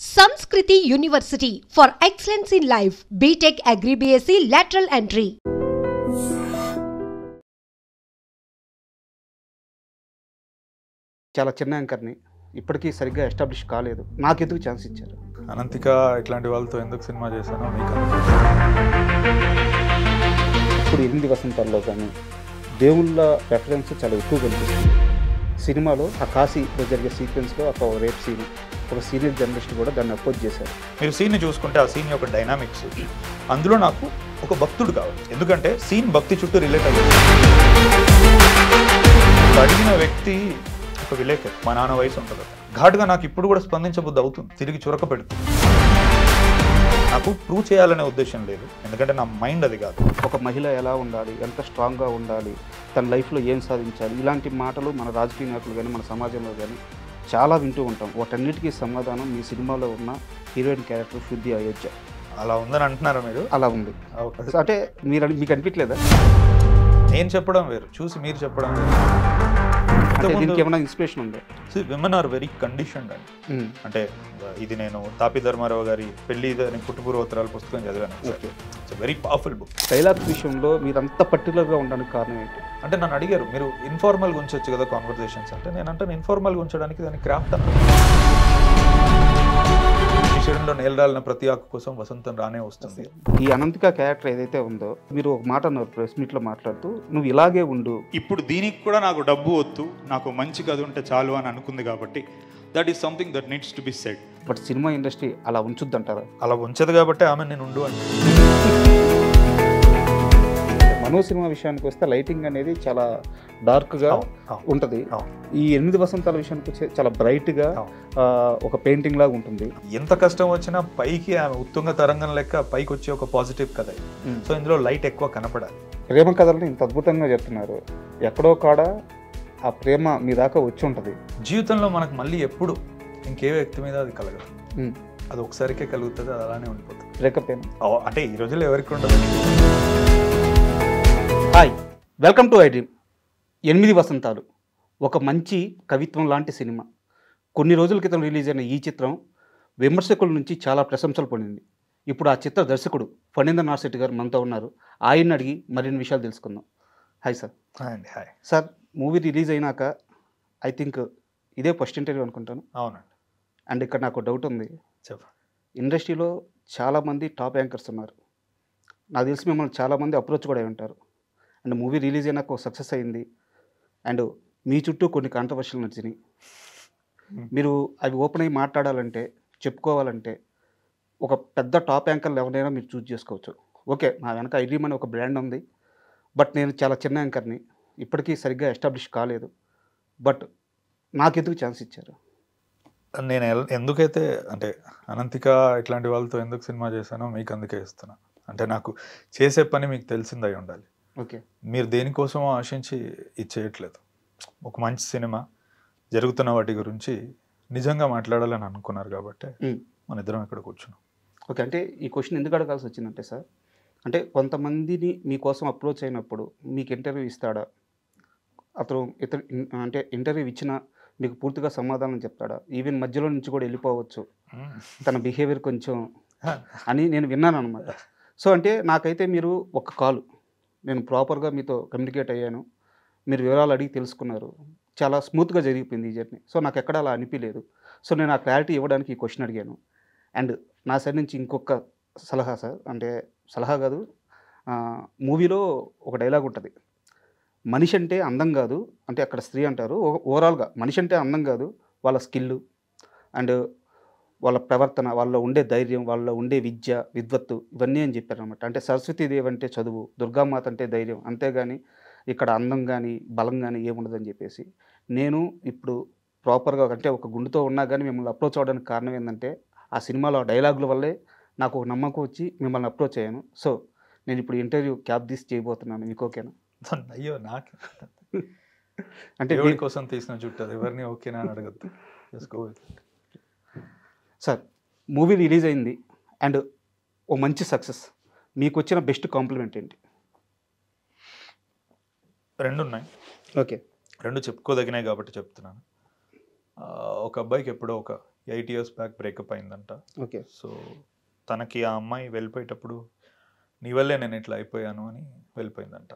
Sanskriti University for Excellence in Life, BTech Agri BSc Lateral Entry. చాలా చిన్న యాంకర్ని ఇప్పటికీ సరిగ్గా ఎస్టాబ్లిష్ కాలేదు. నాకెందుకు ఛాన్స్ ఇచ్చారు? అనంతిక ఇట్లాంటి వాళ్ళతో ఎందుకు సినిమా చేశానో మీకు ఇప్పుడు 8 వసంతాల్లో కానీ దేవుళ్ళ రెఫరెన్స్ చాలా ఎక్కువ కనిపిస్తుంది సినిమాలో. ఆ కాశీలో జరిగే సీక్వెన్స్లో ఒక రేప్ సీన్, ఒక సీనియర్ జర్నలిస్ట్ కూడా దాన్ని అపోజ్ చేశారు. మీరు సీన్ని చూసుకుంటే ఆ సీన్ యొక్క డైనామిక్స్, అందులో నాకు ఒక భక్తుడు కావాలి. ఎందుకంటే సీన్ భక్తి చుట్టూ రిలేట్ అయ్యింది. అడిగిన వ్యక్తి ఒక విలేకరు, మా నాన్న వయసు ఉంటుంది. ఘాటుగా నాకు ఇప్పుడు కూడా స్పందించబుద్ధి అవుతుంది, తిరిగి చురక పెడుతుంది. నాకు ప్రూవ్ చేయాలనే ఉద్దేశం లేదు, ఎందుకంటే నా మైండ్ అది కాదు. ఒక మహిళ ఎలా ఉండాలి, ఎంత స్ట్రాంగ్గా ఉండాలి, తన లైఫ్లో ఏం సాధించాలి, ఇలాంటి మాటలు మన రాజకీయ నాయకులు కానీ మన సమాజంలో కానీ చాలా వింటూ ఉంటాం. వాటన్నిటికీ సమాధానం మీ సినిమాలో ఉన్న హీరోయిన్ క్యారెక్టర్ శుద్ధి అయోధ్య. అలా ఉందని అంటున్నారా మీరు? అలా ఉంది అంటే మీకు అనిపించలేదా? నేను చెప్పడం వేరు, చూసి మీరు చెప్పడం వేరు. దీనికి ఏమైనా ఇన్స్పిరేషన్ ఉందా? విమెన్ ఆర్ వెరీ కండిషన్డ్ అండి. అంటే ఇది నేను తాపి ధర్మారావు గారి పెళ్లి పుట్టుపూర్వోత్తరాలు పుస్తకం చదివాను. It's very powerful book. Dialogue విషయంలో మీరు అంత పర్టికులర్గా ఉండడానికి కారణం ఏంటి? అంటే నన్ను అడిగారు, మీరు ఇన్ఫార్మల్గా ఉంచవచ్చు కదా కాన్వర్సేషన్స్ అంటే. నేను అంటే ఇన్ఫార్మల్గా ఉంచడానికి దాని క్రాఫ్ట్ అన్న. శరీరంలో నేలరాలిన ప్రతి ఆకు కోసం వసంతం రానే వస్తుంది. ఈ అనంతిక క్యారెక్టర్ ఏదైతే ఉందో, మీరు ఒక మాట అన్నారు ప్రెస్ మీట్లో మాట్లాడుతూ, నువ్వు ఇలాగే ఉండు, ఇప్పుడు దీనికి కూడా నాకు డబ్బు వద్దు, నాకు మంచి కథ ఉంటే చాలు అని అనుకుంది. కాబట్టి that is something that needs to be said. But cinema industry అలా ఉంచుద్దంటారా? అలా ఉంచదు కాబట్టి ఆమె నేను ఉండు అంటే. మనో సినిమా విషయానికి వస్తే లైటింగ్ అనేది చాలా డార్క్గా ఉంటుంది. ఈ 8 వసంతాల విషయానికి వచ్చే చాలా బ్రైట్గా ఒక పెయింటింగ్ లాగా ఉంటుంది. ఎంత కష్టం వచ్చినా పైకి ఆమె ఉత్తుంగ తరంగం లెక్క పైకి వచ్చే ఒక పాజిటివ్ కథ. సో ఇందులో లైట్ ఎక్కువ కనపడాలి. ప్రేమ కథలను ఇంత అద్భుతంగా చెప్తున్నారు. ఎక్కడో కాడ ఆ ప్రేమ మీ దాకా వచ్చి ఉంటుంది. జీవితంలో మనకు మళ్ళీ ఎప్పుడు ఇంకే వ్యక్తి మీద అది కలగదు. అది ఒకసారికే కలుగుతుంది, అది అలానే ఉండిపోతుంది. బ్రేకప్ అంటే ఈ రోజుల్లో ఎవరికి ఉండదు. Hi, welcome to I dream. 8 వసంతాలు ఒక మంచి కవిత్వం లాంటి సినిమా. కొన్ని రోజుల క్రితం రిలీజ్ అయిన ఈ చిత్రం విమర్శకుల నుంచి చాలా ప్రశంసలు పొందింది. ఇప్పుడు ఆ చిత్ర దర్శకుడు ఫణీంద్ర నాథ్ గారు మనతో ఉన్నారు. ఆయన్ని అడిగి మరిన్ని విషయాలు తెలుసుకుందాం. Hi sir. Hi sir, movie release అయినాక ఐ థింక్ ఇదే ఫస్ట్ ఇంటర్వ్యూ అనుకుంటాను. అవునండి. అండ్ ఇక్కడ నాకు డౌట్ ఉంది. చెప్పండి. ఇండస్ట్రీలో చాలామంది టాప్ యాంకర్స్ ఉన్నారు. నాకు తెలిసి మిమ్మల్ని చాలామంది అప్రోచ్ కూడా అయి ఉంటారు. అండ్ మూవీ రిలీజ్ అయినాక సక్సెస్ అయింది. అండ్ మీ చుట్టూ కొన్ని కాంట్రవర్షియల్ నచ్చినాయి. మీరు అవి ఓపెన్ అయ్యి మాట్లాడాలంటే, చెప్పుకోవాలంటే ఒక పెద్ద టాప్ యాంకర్లు ఎవరైనా మీరు చూస్ చేసుకోవచ్చు. ఓకే, నా వెనక ఐ డ్రీమ్ అనే ఒక బ్రాండ్ ఉంది. బట్ నేను చాలా చిన్న యాంకర్ని, ఇప్పటికీ సరిగ్గా ఎస్టాబ్లిష్ కాలేదు. బట్ నాకెందుకు ఛాన్స్ ఇచ్చారు? నేను ఎందుకైతే అంటే అనంతిక ఇట్లాంటి వాళ్ళతో ఎందుకు సినిమా చేశానో మీకు అందుకే ఇస్తున్నా. అంటే నాకు చేసే పని మీకు తెలిసిందై ఉండాలి. ఓకే, మీరు దేనికోసమో ఆశించి ఇచ్చేయట్లేదు. ఒక మంచి సినిమా జరుగుతున్న వాటి గురించి నిజంగా మాట్లాడాలని అనుకున్నారు కాబట్టి మన ఇద్దరం ఇక్కడ కూర్చున్నాం. ఓకే, అంటే ఈ క్వశ్చన్ ఎందుకు అడగాల్సి వచ్చిందంటే సార్, అంటే కొంతమందిని మీకోసం అప్రోచ్ అయినప్పుడు మీకు ఇంటర్వ్యూ ఇస్తాడా, అతను అంటే ఇంటర్వ్యూ ఇచ్చినా మీకు పూర్తిగా సమాధానం చెప్తాడా, ఈవెన్ మధ్యలో నుంచి కూడా వెళ్ళిపోవచ్చు, తన బిహేవియర్ కొంచెం అని నేను విన్నాను అనమాట. సో అంటే నాకైతే మీరు ఒక కాలు, నేను ప్రాపర్గా మీతో కమ్యూనికేట్ అయ్యాను, మీరు వివరాలు అడిగి తెలుసుకున్నారు, చాలా స్మూత్గా జరిగిపోయింది ఈ జర్నీ. సో నాకు ఎక్కడ అలా అనిపించలేదు. సో నేను ఆ క్లారిటీ ఇవ్వడానికి ఈ క్వశ్చన్ అడిగాను. అండ్ నా సైడ్ నుంచి ఇంకొక సలహా సార్, అంటే సలహా కాదు, మూవీలో ఒక డైలాగ్ ఉంటుంది, మనిషి అంటే అందం కాదు, అంటే అక్కడ స్త్రీ అంటారు, ఓవరాల్గా మనిషి అంటే అందం కాదు, వాళ్ళ స్కిల్ అండ్ వాళ్ళ ప్రవర్తన, వాళ్ళలో ఉండే ధైర్యం, వాళ్ళలో ఉండే విద్య, విద్వత్తు, ఇవన్నీ అని చెప్పారు అనమాట. అంటే సరస్వతీదేవి అంటే చదువు, దుర్గామాత అంటే ధైర్యం, అంతేగాని ఇక్కడ అందం కానీ బలం కానీ ఏముండదని చెప్పేసి. నేను ఇప్పుడు ప్రాపర్గా అంటే ఒక గుండెతో ఉన్నా కానీ మిమ్మల్ని అప్రోచ్ అవ్వడానికి కారణం ఏంటంటే ఆ సినిమాలో డైలాగుల వల్లే నాకు ఒక నమ్మకం వచ్చి మిమ్మల్ని అప్రోచ్ అయ్యాను. సో నేను ఇప్పుడు ఇంటర్వ్యూ క్యాబ్ తీసి చేయబోతున్నాను. మీకు ఓకేనా? అయ్యో, నాకు అంటే దేవుడి కోసం తీసిన చుట్టూ ఎవరిని ఓకేనా అని అడగద్దు. సార్, మూవీ రిలీజ్ అయింది అండ్ ఓ మంచి సక్సెస్, మీకు వచ్చిన బెస్ట్ కాంప్లిమెంట్ ఏంటి? రెండు ఉన్నాయి. ఓకే, రెండు చెప్పుకోదగినాయి కాబట్టి చెప్తున్నాను. ఒక అబ్బాయికి ఎప్పుడో ఒక 8 years బ్యాక్ బ్రేకప్ అయిందంట. ఓకే. సో తనకి ఆ అమ్మాయి వెళ్ళిపోయేటప్పుడు నీ వల్లే నేను ఇట్లా అయిపోయాను అని వెళ్ళిపోయిందంట.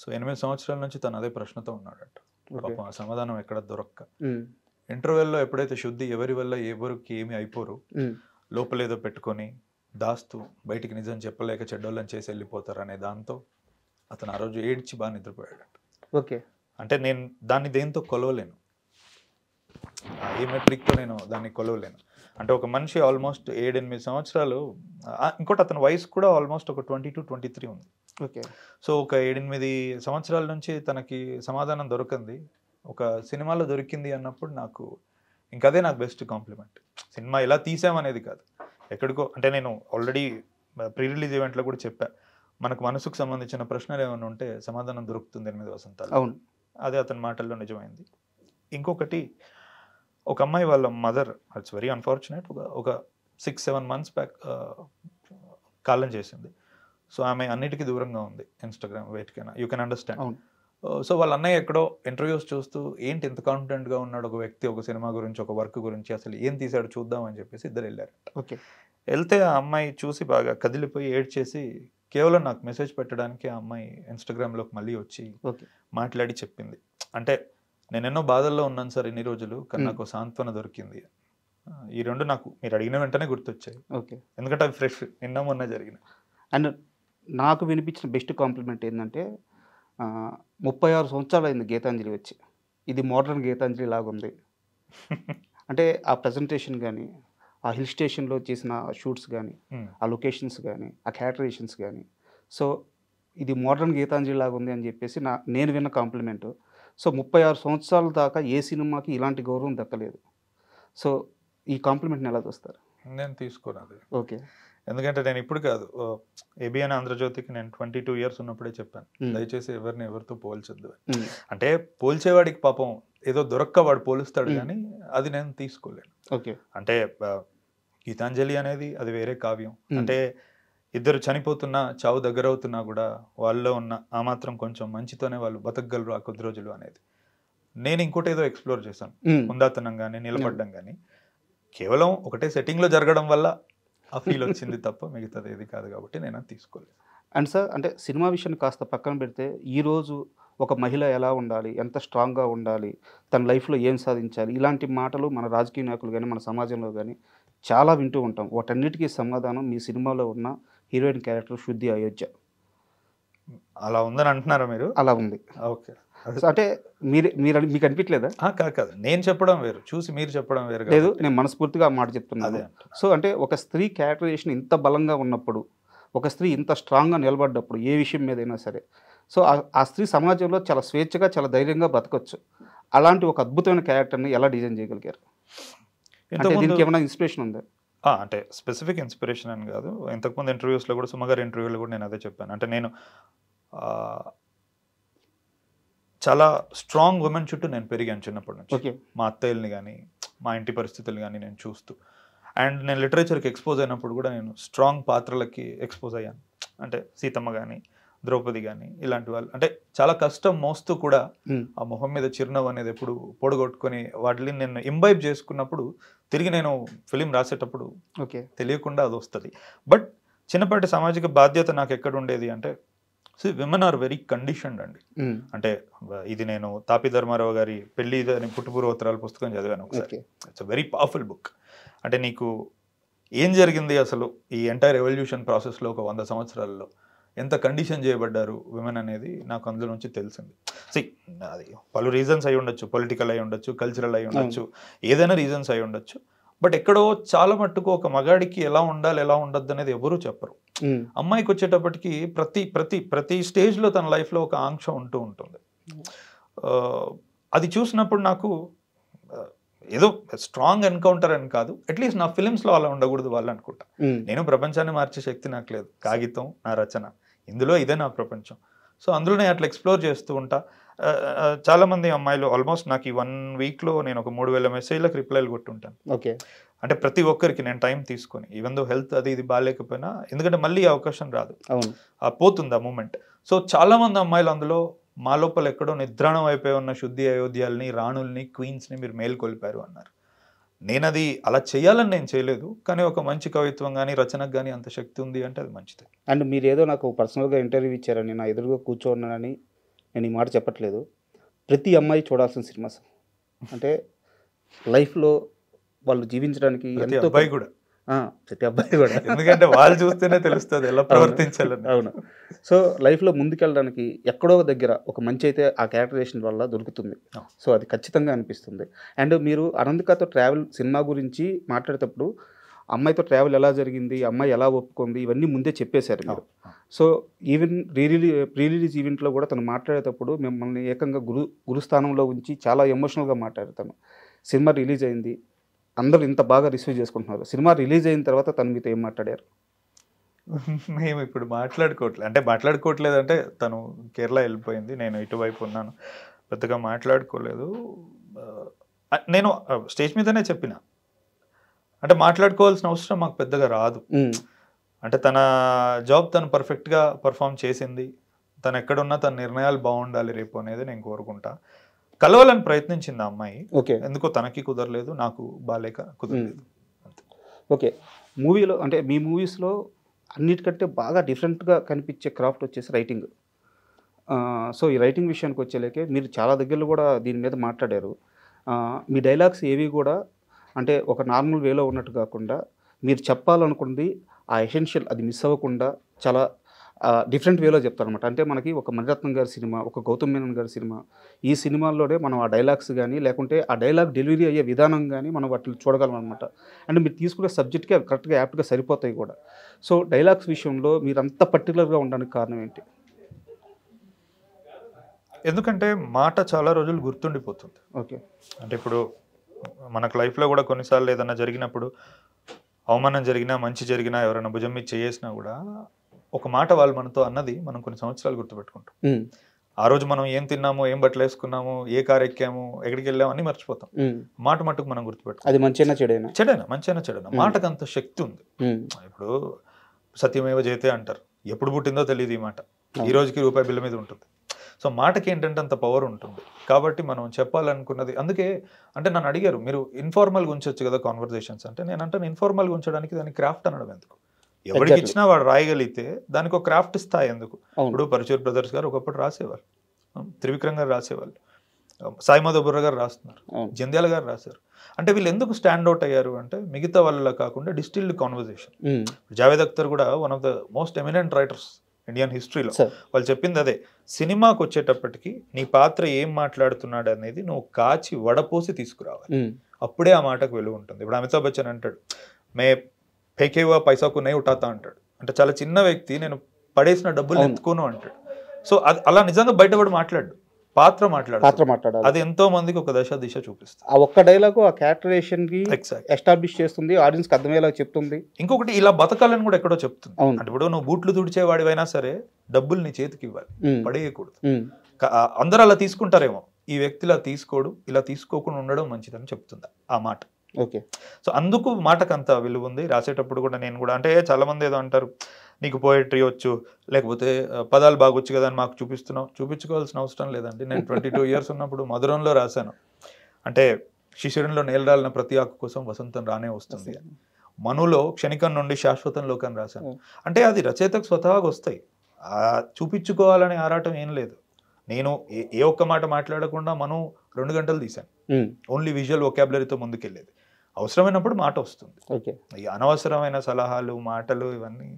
సో 8 సంవత్సరాల నుంచి తను అదే ప్రశ్నతో ఉన్నాడంట. పాపం ఆ సమాధానం ఎక్కడ దొరక్క ఇంటర్వెల్లో ఎప్పుడైతే శుద్ధి ఎవరి వల్ల ఎవరికి ఏమి అయిపోరు లోపలేదో పెట్టుకొని దాస్తూ బయటికి నిజం చెప్పలేక చెడ్డోళ్ళని చేసి వెళ్ళిపోతారు అనే దాంతో అతను ఆ రోజు ఏడ్చి బాగా నిద్రపోయాడంట. ఓకే. అంటే నేను దాన్ని దేంతో కొలవలేను, ఏ మెట్రిక్తో నేను దాన్ని కొలవలేను. అంటే ఒక మనిషి ఆల్మోస్ట్ 7-8 సంవత్సరాలు, ఇంకోటి అతని వయసు కూడా ఆల్మోస్ట్ ఒక 22-23 ఉంది. ఓకే. సో ఒక 7-8 సంవత్సరాల నుంచి తనకి సమాధానం దొరకంది ఒక సినిమాలో దొరికింది అన్నప్పుడు నాకు ఇంకదే నాకు బెస్ట్ కాంప్లిమెంట్. సినిమా ఎలా తీసామనేది కాదు, ఎక్కడికో అంటే నేను ఆల్రెడీ ప్రీ రిలీజ్ ఈవెంట్లో కూడా చెప్పా, మనకు మనసుకు సంబంధించిన ప్రశ్నలు ఏమైనా ఉంటే సమాధానం దొరుకుతుంది 8 వసంతాలు. అవును, అదే అతని మాటల్లో నిజమైంది. ఇంకొకటి, ఒక అమ్మాయి వాళ్ళ మదర్, ఇట్స్ వెరీ అన్ఫార్చునేట్, ఒక 6-7 months బ్యాక్ కాలం చేసింది. సో ఆమె అన్నిటికీ దూరంగా ఉంది, ఇన్స్టాగ్రామ్ వేటికైనా, యూ కెన్ అండర్స్టాండ్. సో వాళ్ళ అన్నయ్య ఎక్కడో ఇంటర్వ్యూస్ చూస్తూ ఏంటి ఇంత కాన్ఫిడెంట్గా ఉన్నాడు ఒక వ్యక్తి ఒక సినిమా గురించి ఒక వర్క్ గురించి, అసలు ఏం తీసాడు చూద్దాం అని చెప్పేసి ఇద్దరు వెళ్ళారు. ఓకే. వెళ్తే ఆ అమ్మాయి చూసి బాగా కదిలిపోయి ఏడ్చేసి కేవలం నాకు మెసేజ్ పెట్టడానికి ఆ అమ్మాయి ఇన్స్టాగ్రామ్లోకి మళ్ళీ వచ్చి మాట్లాడి చెప్పింది, అంటే నేను ఎన్నో బాధల్లో ఉన్నాను సార్ ఇన్ని రోజులు, కానీ నాకు సాంత్వన దొరికింది. ఈ రెండు నాకు మీరు అడిగిన వెంటనే గుర్తొచ్చాయి. ఓకే. ఎందుకంటే అవి ఫ్రెష్, నిన్న మొన్న జరిగిన. అండ్ నాకు వినిపించిన బెస్ట్ కాంప్లిమెంట్ ఏంటంటే 36 సంవత్సరాలు అయింది గీతాంజలి వచ్చి, ఇది మోడర్న్ గీతాంజలి లాగా ఉంది. అంటే ఆ ప్రజెంటేషన్ కానీ, ఆ హిల్ స్టేషన్లో చేసిన షూట్స్ కానీ, ఆ లొకేషన్స్ కానీ, ఆ క్యారెక్టరేషన్స్ కానీ, సో ఇది మోడర్న్ గీతాంజలి లాగా ఉంది అని చెప్పేసి నేను విన్న కాంప్లిమెంట్. సో 36 సంవత్సరాల దాకా ఏ సినిమాకి ఇలాంటి గౌరవం దక్కలేదు. సో ఈ కాంప్లిమెంట్ని ఎలా చూస్తారు? నేను తీసుకోను. ఓకే. ఎందుకంటే నేను ఇప్పుడు కాదు, ఏబిఎన్ ఆంధ్రజ్యోతికి నేను 22 years ఉన్నప్పుడే చెప్పాను, దయచేసి ఎవరిని ఎవరితో పోల్చొద్దు. అంటే పోల్చేవాడికి పాపం ఏదో దొరక్క వాడు పోలుస్తాడు, కానీ అది నేను తీసుకోలేను. ఓకే. అంటే గీతాంజలి అనేది అది వేరే కావ్యం. అంటే ఇద్దరు చనిపోతున్నా, చావు దగ్గర అవుతున్నా కూడా వాళ్ళలో ఉన్న ఆ మాత్రం కొంచెం మంచితోనే వాళ్ళు బతకగలరు ఆ కొద్ది రోజులు అనేది. నేను ఇంకోటి ఏదో ఎక్స్ప్లోర్ చేశాను, హుందాతనం కానీ నిలబడ్డం కానీ, కేవలం ఒకటే సెట్టింగ్లో జరగడం వల్ల ఆ ఫీల్ వచ్చింది తప్ప మిగతాది ఏది కాదు, కాబట్టి నేను అది తీసుకోలేదు. అండ్ సార్, అంటే సినిమా విషయాన్ని కాస్త పక్కన పెడితే ఈరోజు ఒక మహిళ ఎలా ఉండాలి, ఎంత స్ట్రాంగ్గా ఉండాలి, తన లైఫ్లో ఏం సాధించాలి, ఇలాంటి మాటలు మన రాజకీయ నాయకులు కానీ మన సమాజంలో కానీ చాలా వింటూ ఉంటాం. వాటన్నిటికీ సమాధానం మీ సినిమాలో ఉన్న హీరోయిన్ క్యారెక్టర్ శుద్ధి అయోధ్య. అలా ఉందని అంటున్నారా మీరు? అలా ఉంది. ఓకే. అంటే మీకు అనిపించలేదా? కాదు, నేను చెప్పడం వేరు, చూసి మీరు చెప్పడం వేరు. లేదు, నేను మనస్ఫూర్తిగా ఆ మాట చెప్తున్నాను. సో అంటే ఒక స్త్రీ క్యారెక్టరైజేషన్ ఇంత బలంగా ఉన్నప్పుడు, ఒక స్త్రీ ఇంత స్ట్రాంగ్గా నిలబడ్డప్పుడు ఏ విషయం మీదైనా సరే, సో ఆ స్త్రీ సమాజంలో చాలా స్వేచ్ఛగా చాలా ధైర్యంగా బతకొచ్చు. అలాంటి ఒక అద్భుతమైన క్యారెక్టర్ని ఎలా డిజైన్ చేయగలిగారు? దీనికి ఏమైనా ఇన్స్పిరేషన్ ఉందా? అంటే స్పెసిఫిక్ ఇన్స్పిరేషన్ అని కాదు, ఇంతకుముందు ఇంటర్వ్యూస్లో కూడా, సుమగారి ఇంటర్వ్యూలో కూడా నేను అదే చెప్పాను. అంటే నేను చాలా స్ట్రాంగ్ ఉమెన్ చుట్టూ నేను పెరిగాను చిన్నప్పటి నుంచి. మా అత్తయ్యల్ని కానీ, మా ఇంటి పరిస్థితులు కానీ నేను చూస్తూ, అండ్ నేను లిటరేచర్కి ఎక్స్పోజ్ అయినప్పుడు కూడా నేను స్ట్రాంగ్ పాత్రలకి ఎక్స్పోజ్ అయ్యాను. అంటే సీతమ్మ కానీ, ద్రౌపది కానీ, ఇలాంటి వాళ్ళు అంటే చాలా కష్టం మోస్తూ కూడా ఆ మొహం మీద చిరునవ్వు అనేది ఎప్పుడు పొడగొట్టుకొని వాటిని నేను ఇంబైబ్ చేసుకున్నప్పుడు తిరిగి నేను ఫిలిం రాసేటప్పుడు తెలియకుండా అది వస్తుంది. బట్ చిన్నపాటి సామాజిక బాధ్యత నాకు ఎక్కడ ఉండేది అంటే, విమెన్ ఆర్ వెరీ కండిషన్డ్ అండి. అంటే ఇది నేను తాపి ధర్మారావు గారి పెళ్లి పుట్టుపూర్వోత్తరాల పుస్తకం చదివాను ఒకసారి. It's a very powerful book. అంటే నీకు ఏం జరిగింది అసలు ఈ ఎంటైర్ ఎవల్యూషన్ ప్రాసెస్లో ఒక 100 సంవత్సరాల్లో ఎంత కండిషన్ చేయబడ్డారు విమెన్ అనేది నాకు అందులో నుంచి తెలిసింది. అది పలు రీజన్స్ అయి ఉండొచ్చు, పొలిటికల్ అయి ఉండొచ్చు, కల్చరల్ అయి ఉండొచ్చు, ఏదైనా రీజన్స్ అయి ఉండొచ్చు. బట్ ఎక్కడో చాలా మట్టుకు ఒక మగాడికి ఎలా ఉండాలి ఎలా ఉండద్దు అనేది ఎవరూ చెప్పరు. అమ్మాయికి వచ్చేటప్పటికి ప్రతి ప్రతి ప్రతి స్టేజ్లో తన లైఫ్లో ఒక ఆంక్ష ఉంటూ ఉంటుంది. అది చూసినప్పుడు నాకు ఏదో స్ట్రాంగ్ ఎన్కౌంటర్ అని కాదు, అట్లీస్ట్ నా ఫిలిమ్స్లో అలా ఉండకూడదు వాళ్ళు అనుకుంటా. నేను ప్రపంచాన్ని మార్చే శక్తి నాకు లేదు, కాగితం నా రచన, ఇందులో ఇదే నా ప్రపంచం. సో అందులోనే అట్లా ఎక్స్ప్లోర్ చేస్తూ ఉంటా. చాలామంది అమ్మాయిలు ఆల్మోస్ట్ నాకు ఈ 1 weekలో నేను ఒక 3000 మెసేజ్లకు రిప్లైలు కొట్టుంటాను. ఓకే. అంటే ప్రతి ఒక్కరికి నేను టైం తీసుకొని, ఈవెన్ దో హెల్త్ అది ఇది బాగాలేకపోయినా, ఎందుకంటే మళ్ళీ అవకాశం రాదు, పోతుంది ఆ మూమెంట్. సో చాలామంది అమ్మాయిలు అందులో మా లోపల ఎక్కడో నిద్రాణం అయిపోయి ఉన్న శుద్ధి అయోధ్యాల్ని, రాణుల్ని, క్వీన్స్ని మీరు మేల్కొల్పారు అన్నారు. నేను అది అలా చేయాలని నేను చేయలేదు, కానీ ఒక మంచి కవిత్వం కానీ రచనకు కానీ అంత శక్తి ఉంది అంటే అది మంచిది. అండ్ మీరు ఏదో నాకు పర్సనల్గా ఇంటర్వ్యూ ఇచ్చారని నా ఎదురుగా కూర్చోన్నానని నేను ఈ మాట చెప్పట్లేదు. ప్రతి అమ్మాయి చూడాల్సిన సినిమా సార్. అంటే లైఫ్లో వాళ్ళు జీవించడానికి ఎంతో అబ్బాయి కూడా ప్రతి అబ్బాయి కూడా, ఎందుకంటే వాళ్ళు చూస్తేనే తెలుస్తుంది ఎలా ప్రవర్తించాలని. అవును. సో లైఫ్లో ముందుకెళ్ళడానికి ఎక్కడో దగ్గర ఒక మంచి అయితే ఆ క్యారెక్టరేషన్ వల్ల దొరుకుతుంది. సో అది ఖచ్చితంగా అనిపిస్తుంది. అండ్ మీరు అనంతికతో ట్రావెల్ సినిమా గురించి మాట్లాడేటప్పుడు అమ్మాయితో ట్రావెల్ ఎలా జరిగింది, అమ్మాయి ఎలా ఒప్పుకుంది, ఇవన్నీ ముందే చెప్పేశారు మీరు. సో ఈవెన్ ప్రీ రిలీజ్ ఈవెంట్లో కూడా తను మాట్లాడేటప్పుడు మిమ్మల్ని ఏకంగా గురుస్థానంలో ఉంచి చాలా ఎమోషనల్గా మాట్లాడతాను. సినిమా రిలీజ్ అయింది, అందరూ ఇంత బాగా రిసీవ్ చేసుకుంటున్నారు. సినిమా రిలీజ్ అయిన తర్వాత తను మీతో ఏం మాట్లాడారు? మేము ఇప్పుడు మాట్లాడుకోవట్లేదు, అంటే మాట్లాడుకోవట్లేదు అంటే తను కేరళ వెళ్ళిపోయింది, నేను ఇటువైపు ఉన్నాను, పెద్దగా మాట్లాడుకోలేదు. నేను స్టేజ్ మీదనే చెప్పిన, అంటే మాట్లాడుకోవాల్సిన అవసరం మాకు పెద్దగా రాదు. అంటే తన జాబ్ తను పర్ఫెక్ట్గా పర్ఫామ్ చేసింది, తను ఎక్కడున్నా తన నిర్ణయాలు బాగుండాలి రేపు అనేది నేను కోరుకుంటా. కలవాలని ప్రయత్నించింది ఆ అమ్మాయి, ఎందుకో తనకి కుదరలేదు, నాకు బాలేక కుదరలేదు. ఓకే. మూవీలో అంటే మీ మూవీస్లో అన్నిటికంటే బాగా డిఫరెంట్గా కనిపించే క్రాఫ్ట్ వచ్చేసి రైటింగ్. సో ఈ రైటింగ్ విషయానికి వచ్చేలేకే మీరు చాలా దగ్గరలో కూడా దీని మీద మాట్లాడారు. మీ డైలాగ్స్ ఏవి కూడా అంటే ఒక నార్మల్ వేలో ఉన్నట్టు కాకుండా మీరు చెప్పాలనుకుంది ఆ ఎసెన్షియల్ అది మిస్ అవ్వకుండా చాలా డిఫరెంట్ వేలో చెప్తారనమాట. అంటే మనకి ఒక మణిరత్నం గారి సినిమా, ఒక గౌతమ్ మేనన్ గారి సినిమా, ఈ సినిమాల్లోనే మనం ఆ డైలాగ్స్ కానీ లేకుంటే ఆ డైలాగ్ డెలివరీ అయ్యే విధానం కానీ మనం వాటిని చూడగలం అనమాట. అండ్ మీరు తీసుకునే సబ్జెక్ట్కి అవి కరెక్ట్గా యాప్ట్గా సరిపోతాయి కూడా. సో డైలాగ్స్ విషయంలో మీరు అంత పర్టికులర్గా ఉండడానికి కారణం ఏంటి? ఎందుకంటే మాట చాలా రోజులు గుర్తుండిపోతుంది. ఓకే. అంటే ఇప్పుడు మనకు లైఫ్లో కూడా కొన్నిసార్లు ఏదైనా జరిగినప్పుడు, అవమానం జరిగినా మంచి జరిగినా ఎవరైనా భుజం మీద చేసినా కూడా ఒక మాట వాళ్ళు మనతో అన్నది మనం కొన్ని సంవత్సరాలు గుర్తుపెట్టుకుంటాం. ఆ రోజు మనం ఏం తిన్నాము, ఏం బట్టలు వేసుకున్నాము, ఏ కారు ఎక్కాము, ఎక్కడికి వెళ్ళాము అన్ని మర్చిపోతాం. మాట మట్టుకు మనం గుర్తుపెట్టుకుంటాం. అది మంచిగా చెడైనా మంచిగా చెడైనా మాటకు అంత శక్తి ఉంది. ఇప్పుడు సత్యమేవ జయతే అంటారు, ఎప్పుడు పుట్టిందో తెలియదు ఈ మాట, ఈ రోజుకి రూపాయి బిల్ల మీద ఉంటుంది. సో మాటకి ఏంటంటే అంత పవర్ ఉంటుంది. కాబట్టి మనం చెప్పాలనుకున్నది, అందుకే అంటే నన్ను అడిగారు మీరు ఇన్ఫార్మల్గా ఉంచవచ్చు కదా కాన్వర్జేషన్స్ అంటే, నేను అంటే ఇన్ఫార్మల్గా ఉంచడానికి దాన్ని క్రాఫ్ట్ అనడం ఎందుకు, ఎవరికి ఇచ్చినా వాడు రాయగలిగితే దానికి ఒక క్రాఫ్ట్ స్థాయి ఎందుకు. ఇప్పుడు పరచూర్ బ్రదర్స్ గారు ఒకప్పుడు రాసేవాళ్ళు, త్రివిక్రమ్ గారు రాసేవాళ్ళు, సాయి మాధవ్ బుర్ర గారు రాస్తున్నారు, జంధ్యాల గారు రాశారు. అంటే వీళ్ళు ఎందుకు స్టాండ్ అవుట్ అయ్యారు అంటే మిగతా వాళ్ళ కాకుండా డిస్టిల్డ్ కాన్వర్జేషన్. జావేద్ అఖ్తర్ కూడా one of the most eminent writers Indian హిస్టరీలో. వాళ్ళు చెప్పింది అదే, సినిమాకి వచ్చేటప్పటికి నీ పాత్ర ఏం మాట్లాడుతున్నాడు అనేది నువ్వు కాచి వడపోసి తీసుకురావాలి, అప్పుడే ఆ మాటకు విలువ ఉంటుంది. ఇప్పుడు అమితాబ్ బచ్చన్ అంటాడు మే ఫేకేవా పైసాకు నే ఉటాతా అంటాడు, అంటే చాలా చిన్న వ్యక్తి, నేను పడేసిన డబ్బులు ఎత్తుకోను అంటాడు. సో అది అలా నిజంగా బయటపడి మాట్లాడు, పాత్ర మాట్లాడాలి. అది ఎంతో మందికి ఒక దశ దిశ చూపిస్తుంది. ఆ ఒక్క డైలాగ్ ఆ క్యారెక్టరేషన్ కి ఎస్టాబ్లిష్ చేస్తుంది, ఆడియన్స్ కి అర్థమయ్యేలా చెప్తుంది. ఇంకొకటి ఇలా బతకాలని కూడా ఎక్కడో చెప్తుంది. అంటే ఇప్పుడు నువ్వు బూట్లు తుడిచేవాడివైనా సరే డబ్బులు నీ చేతికి ఇవ్వాలి, పడేయకూడదు. అందరూ అలా తీసుకుంటారేమో, ఈ వ్యక్తి ఇలా తీసుకోడు, ఇలా తీసుకోకుండా ఉండడం మంచిదని చెప్తుంది ఆ మాట. ఓకే. సో అందుకు మాటకు అంత విలువ ఉంది. రాసేటప్పుడు కూడా నేను కూడా, అంటే చాలా మంది ఏదో అంటారు నీకు పోయట్రీ వచ్చు, లేకపోతే పదాలు బాగొచ్చు కదా అని మాకు చూపించుకోవాల్సిన అవసరం లేదండి. నేను 22 years ఉన్నప్పుడు మధురంలో రాశాను, అంటే శిశిరంలో నేలరాలిన ప్రతి ఆకు కోసం వసంతం రానే వస్తుంది, మనులో క్షణికం నుండి శాశ్వతంలోకి అని రాశాను. అంటే అది రచయితకు స్వతహాగా వస్తాయి, చూపించుకోవాలనే ఆరాటం ఏం లేదు. నేను ఏ ఒక్క మాట మాట్లాడకుండా మనం 2 గంటలు తీశాను, ఓన్లీ విజువల్ వొకాబులరీతో ముందుకెళ్ళేది. అవసరమైనప్పుడు మాట వస్తుంది. ఈ అనవసరమైన సలహాలు మాటలు ఇవన్నీ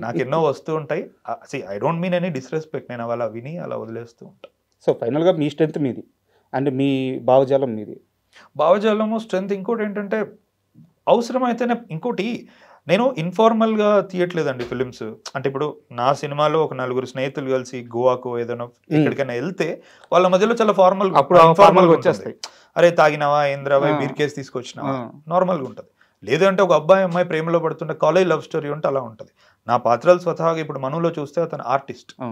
నాకు ఎన్నో వస్తూ ఉంటాయి. I don't mean any disrespect, నేను అలా విని అలా వదిలేస్తూ ఉంటాను. సో ఫైనల్గా మీ స్ట్రెంత్ మీది అండ్ మీ భావజాలం మీది. భావజాలము స్ట్రెంత్. ఇంకోటి ఏంటంటే అవసరమైతేనే, ఇంకోటి నేను ఇన్ఫార్మల్గా తీయట్లేదండి ఫిలిమ్స్. అంటే ఇప్పుడు నా సినిమాలో ఒక 4 స్నేహితులు కలిసి గోవాకు ఏదైనా ఎక్కడికైనా వెళ్తే వాళ్ళ మధ్యలో చాలా ఫార్మల్గా వచ్చేస్తాయి. అరే తాగినావా, ఏంద్రావా, బీర్ కేసు తీసుకొచ్చినావా, నార్మల్గా ఉంటుంది. లేదంటే ఒక అబ్బాయి అమ్మాయి ప్రేమలో పడుతుంటే కాలేజ్ లవ్ స్టోరీ ఉంటే అలా ఉంటుంది. నా పాత్రలు స్వతహాగా ఇప్పుడు మనులో చూస్తే అతను ఆర్టిస్ట్, ఆ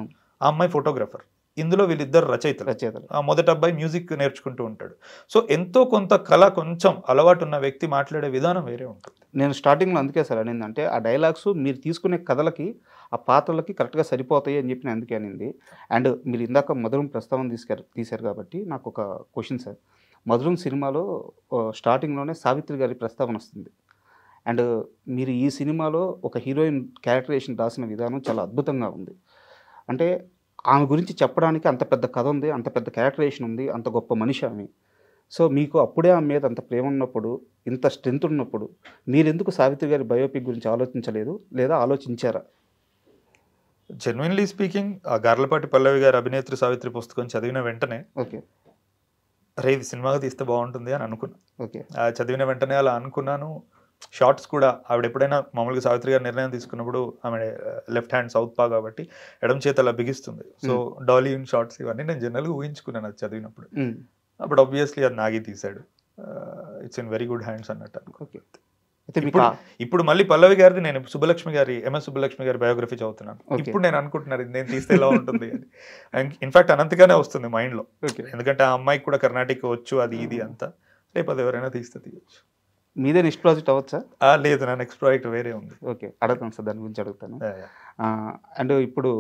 అమ్మాయి ఫోటోగ్రాఫర్. ఇందులో వీళ్ళిద్దరు రచయితలు. ఆ మొదటి అబ్బాయి మ్యూజిక్ నేర్చుకుంటూ ఉంటాడు. సో ఎంతో కొంత కళ కొంచెం అలవాటు ఉన్న వ్యక్తి మాట్లాడే విధానం వేరే ఉంటుంది. నేను స్టార్టింగ్లో అందుకే సార్ అనింది, అంటే ఆ డైలాగ్స్ మీరు తీసుకునే కథలకి ఆ పాత్రలకి కరెక్ట్గా సరిపోతాయి అని చెప్పి నేను అందుకే అనింది. అండ్ మీరు ఇందాక మధురం ప్రస్తావన తీశారు కాబట్టి నాకు ఒక క్వశ్చన్ సార్. మధురం సినిమాలో స్టార్టింగ్లోనే సావిత్రి గారి ప్రస్తావన వస్తుంది. అండ్ మీరు ఈ సినిమాలో ఒక హీరోయిన్ క్యారెక్టరేషన్ రాసిన విధానం చాలా అద్భుతంగా ఉంది. అంటే ఆమె గురించి చెప్పడానికి అంత పెద్ద కథ ఉంది, అంత పెద్ద క్యారెక్టరేషన్ ఉంది, అంత గొప్ప మనిషి ఆమె. సో మీకు అప్పుడే ఆమె మీద అంత ప్రేమ ఉన్నప్పుడు, ఇంత స్ట్రెంత్ ఉన్నప్పుడు మీరెందుకు సావిత్రి గారి బయోపిక్ గురించి ఆలోచించలేదు, లేదా ఆలోచించారా? జెన్యున్లీ స్పీకింగ్, ఆ గార్లపాటి పల్లవి గారి అభినేత్రి సావిత్రి పుస్తకం చదివిన వెంటనే ఓకే, అరే ఇది సినిమాగా తీస్తే బాగుంటుంది అని అనుకున్నా. ఓకే, చదివిన వెంటనే అలా అనుకున్నాను. షార్ట్స్ కూడా ఆవిడ ఎప్పుడైనా మామూలుగా సావిత్రి గారు నిర్ణయం తీసుకున్నప్పుడు ఆమె లెఫ్ట్ హ్యాండ్ సౌత్ పా కాబట్టి ఎడమ చేత అలా బిగిస్తుంది. సో డాలీ ఇన్ షార్ట్స్ ఇవన్నీ నేను జనరల్గా ఊహించుకున్నాను అది చదివినప్పుడు. అప్పుడు ఆబ్వియస్లీ అది నాగి తీశాడు. It's in very good hands అన్నట్టు. ఓకే. ఇప్పుడు మళ్ళీ పల్లవి గారిది నేను సుబ్బలక్ష్మి గారి ఎంఎస్ సుబ్బలక్ష్మి గారి బయోగ్రఫీ చదువుతున్నాను. ఇప్పుడు నేను అనుకుంటున్నాను నేను తీస్తే ఎలా ఉంటుంది అని. ఇన్ఫాక్ట్ అనంతగానే వస్తుంది మైండ్లో, ఎందుకంటే ఆ అమ్మాయికి కూడా కర్ణాటక వచ్చు, అది ఇది అంతా. రేపు అది ఎవరైనా తీస్తే తీయచ్చు. మీదే నెక్స్ట్ ప్రాజెక్ట్ అవ్వచ్చా? లేదు, నా నెక్స్ట్ ప్రాజెక్ట్ వేరే ఉంది. ఓకే, అడుగుతాను సార్, దాని గురించి అడుగుతాను. అండ్ ఇప్పుడు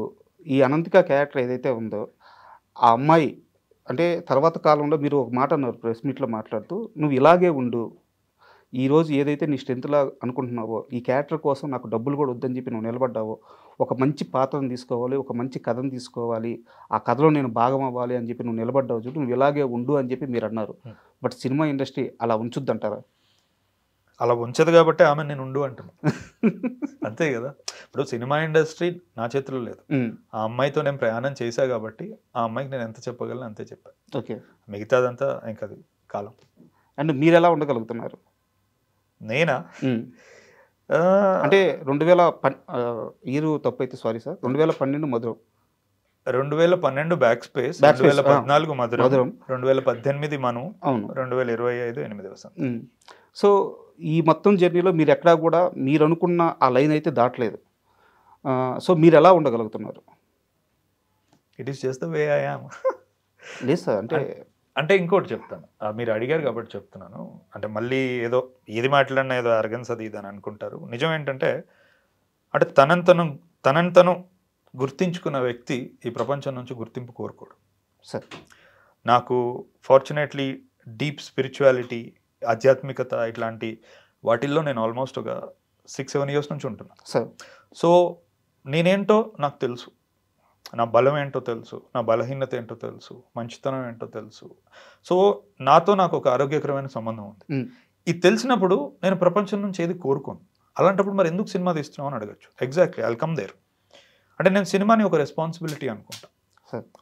ఈ అనంతిక క్యారెక్టర్ ఏదైతే ఉందో ఆ అమ్మాయి, అంటే తర్వాత కాలంలో మీరు ఒక మాట అన్నారు ప్రెస్ మీట్లో మాట్లాడుతూ, నువ్వు ఇలాగే ఉండు, ఈరోజు ఏదైతే నీ స్ట్రెంత్లా అనుకుంటున్నావో ఈ క్యారెక్టర్ కోసం నాకు డబ్బులు కూడా వద్దని చెప్పి నువ్వు నిలబడ్డావో, ఒక మంచి పాత్రను తీసుకోవాలి, ఒక మంచి కథను తీసుకోవాలి, ఆ కథలో నేను భాగం అవ్వాలి అని చెప్పి నువ్వు నిలబడ్డావు చూడు, నువ్వు ఇలాగే ఉండు అని చెప్పి మీరు అన్నారు. బట్ సినిమా ఇండస్ట్రీ అలా ఉంచుద్దంటారా? అలా ఉంచదు కాబట్టి ఆమె నేను ఉండు అంటున్నాను. అంతే కదా. ఇప్పుడు సినిమా ఇండస్ట్రీ నా చేతిలో లేదు. ఆ అమ్మాయితో నేను ప్రయాణం చేశా కాబట్టి ఆ అమ్మాయికి నేను ఎంత చెప్పగలను అంతే చెప్పాను. ఓకే, మిగతాదంతా ఇంకా అది కాలం. అండ్ మీరు ఎలా ఉండగలుగుతున్నారు? నేనా అంటే 2000 తప్పు అయితే సారీ సార్, 2012 మధురం, 2012 బ్యాక్ స్పేస్, 2014 మధురం, 2018 మను, అవును, 2025 8 వసంతం. సో ఈ మొత్తం జర్నీలో మీరు ఎక్కడా కూడా మీరు అనుకున్న ఆ లైన్ అయితే దాటలేదు. సో మీరు ఎలా ఉండగలుగుతున్నారు? It is just the way I am. లేదు సార్, అంటే ఇంకోటి చెప్తాను, మీరు అడిగారు కాబట్టి చెప్తున్నాను. అంటే మళ్ళీ ఏదో ఏది మాట్లాడినా ఏదో అరగన్స్ అది ఇది అని అనుకుంటారు. నిజం ఏంటంటే, అంటే తనని తను గుర్తించుకున్న వ్యక్తి ఈ ప్రపంచం నుంచి గుర్తింపు కోరుకోడు సార్. నాకు ఫార్చునేట్లీ డీప్ స్పిరిచువాలిటీ, ఆధ్యాత్మికత ఇట్లాంటి వాటిల్లో నేను ఆల్మోస్ట్ ఒక 6-7 ఇయర్స్ నుంచి ఉంటున్నాను సార్. సో నేనేంటో నాకు తెలుసు, నా బలం ఏంటో తెలుసు, నా బలహీనత ఏంటో తెలుసు, మంచితనం ఏంటో తెలుసు. సో నాకు ఒక ఆరోగ్యకరమైన సంబంధం ఉంది. ఇది తెలిసినప్పుడు నేను ప్రపంచం నుంచి ఏది కోరుకోను. అలాంటప్పుడు మరి ఎందుకు సినిమా తీస్తున్నావు అని అడగచ్చు. Exactly, I'll come there. అంటే నేను సినిమాని ఒక రెస్పాన్సిబిలిటీ అనుకుంటా,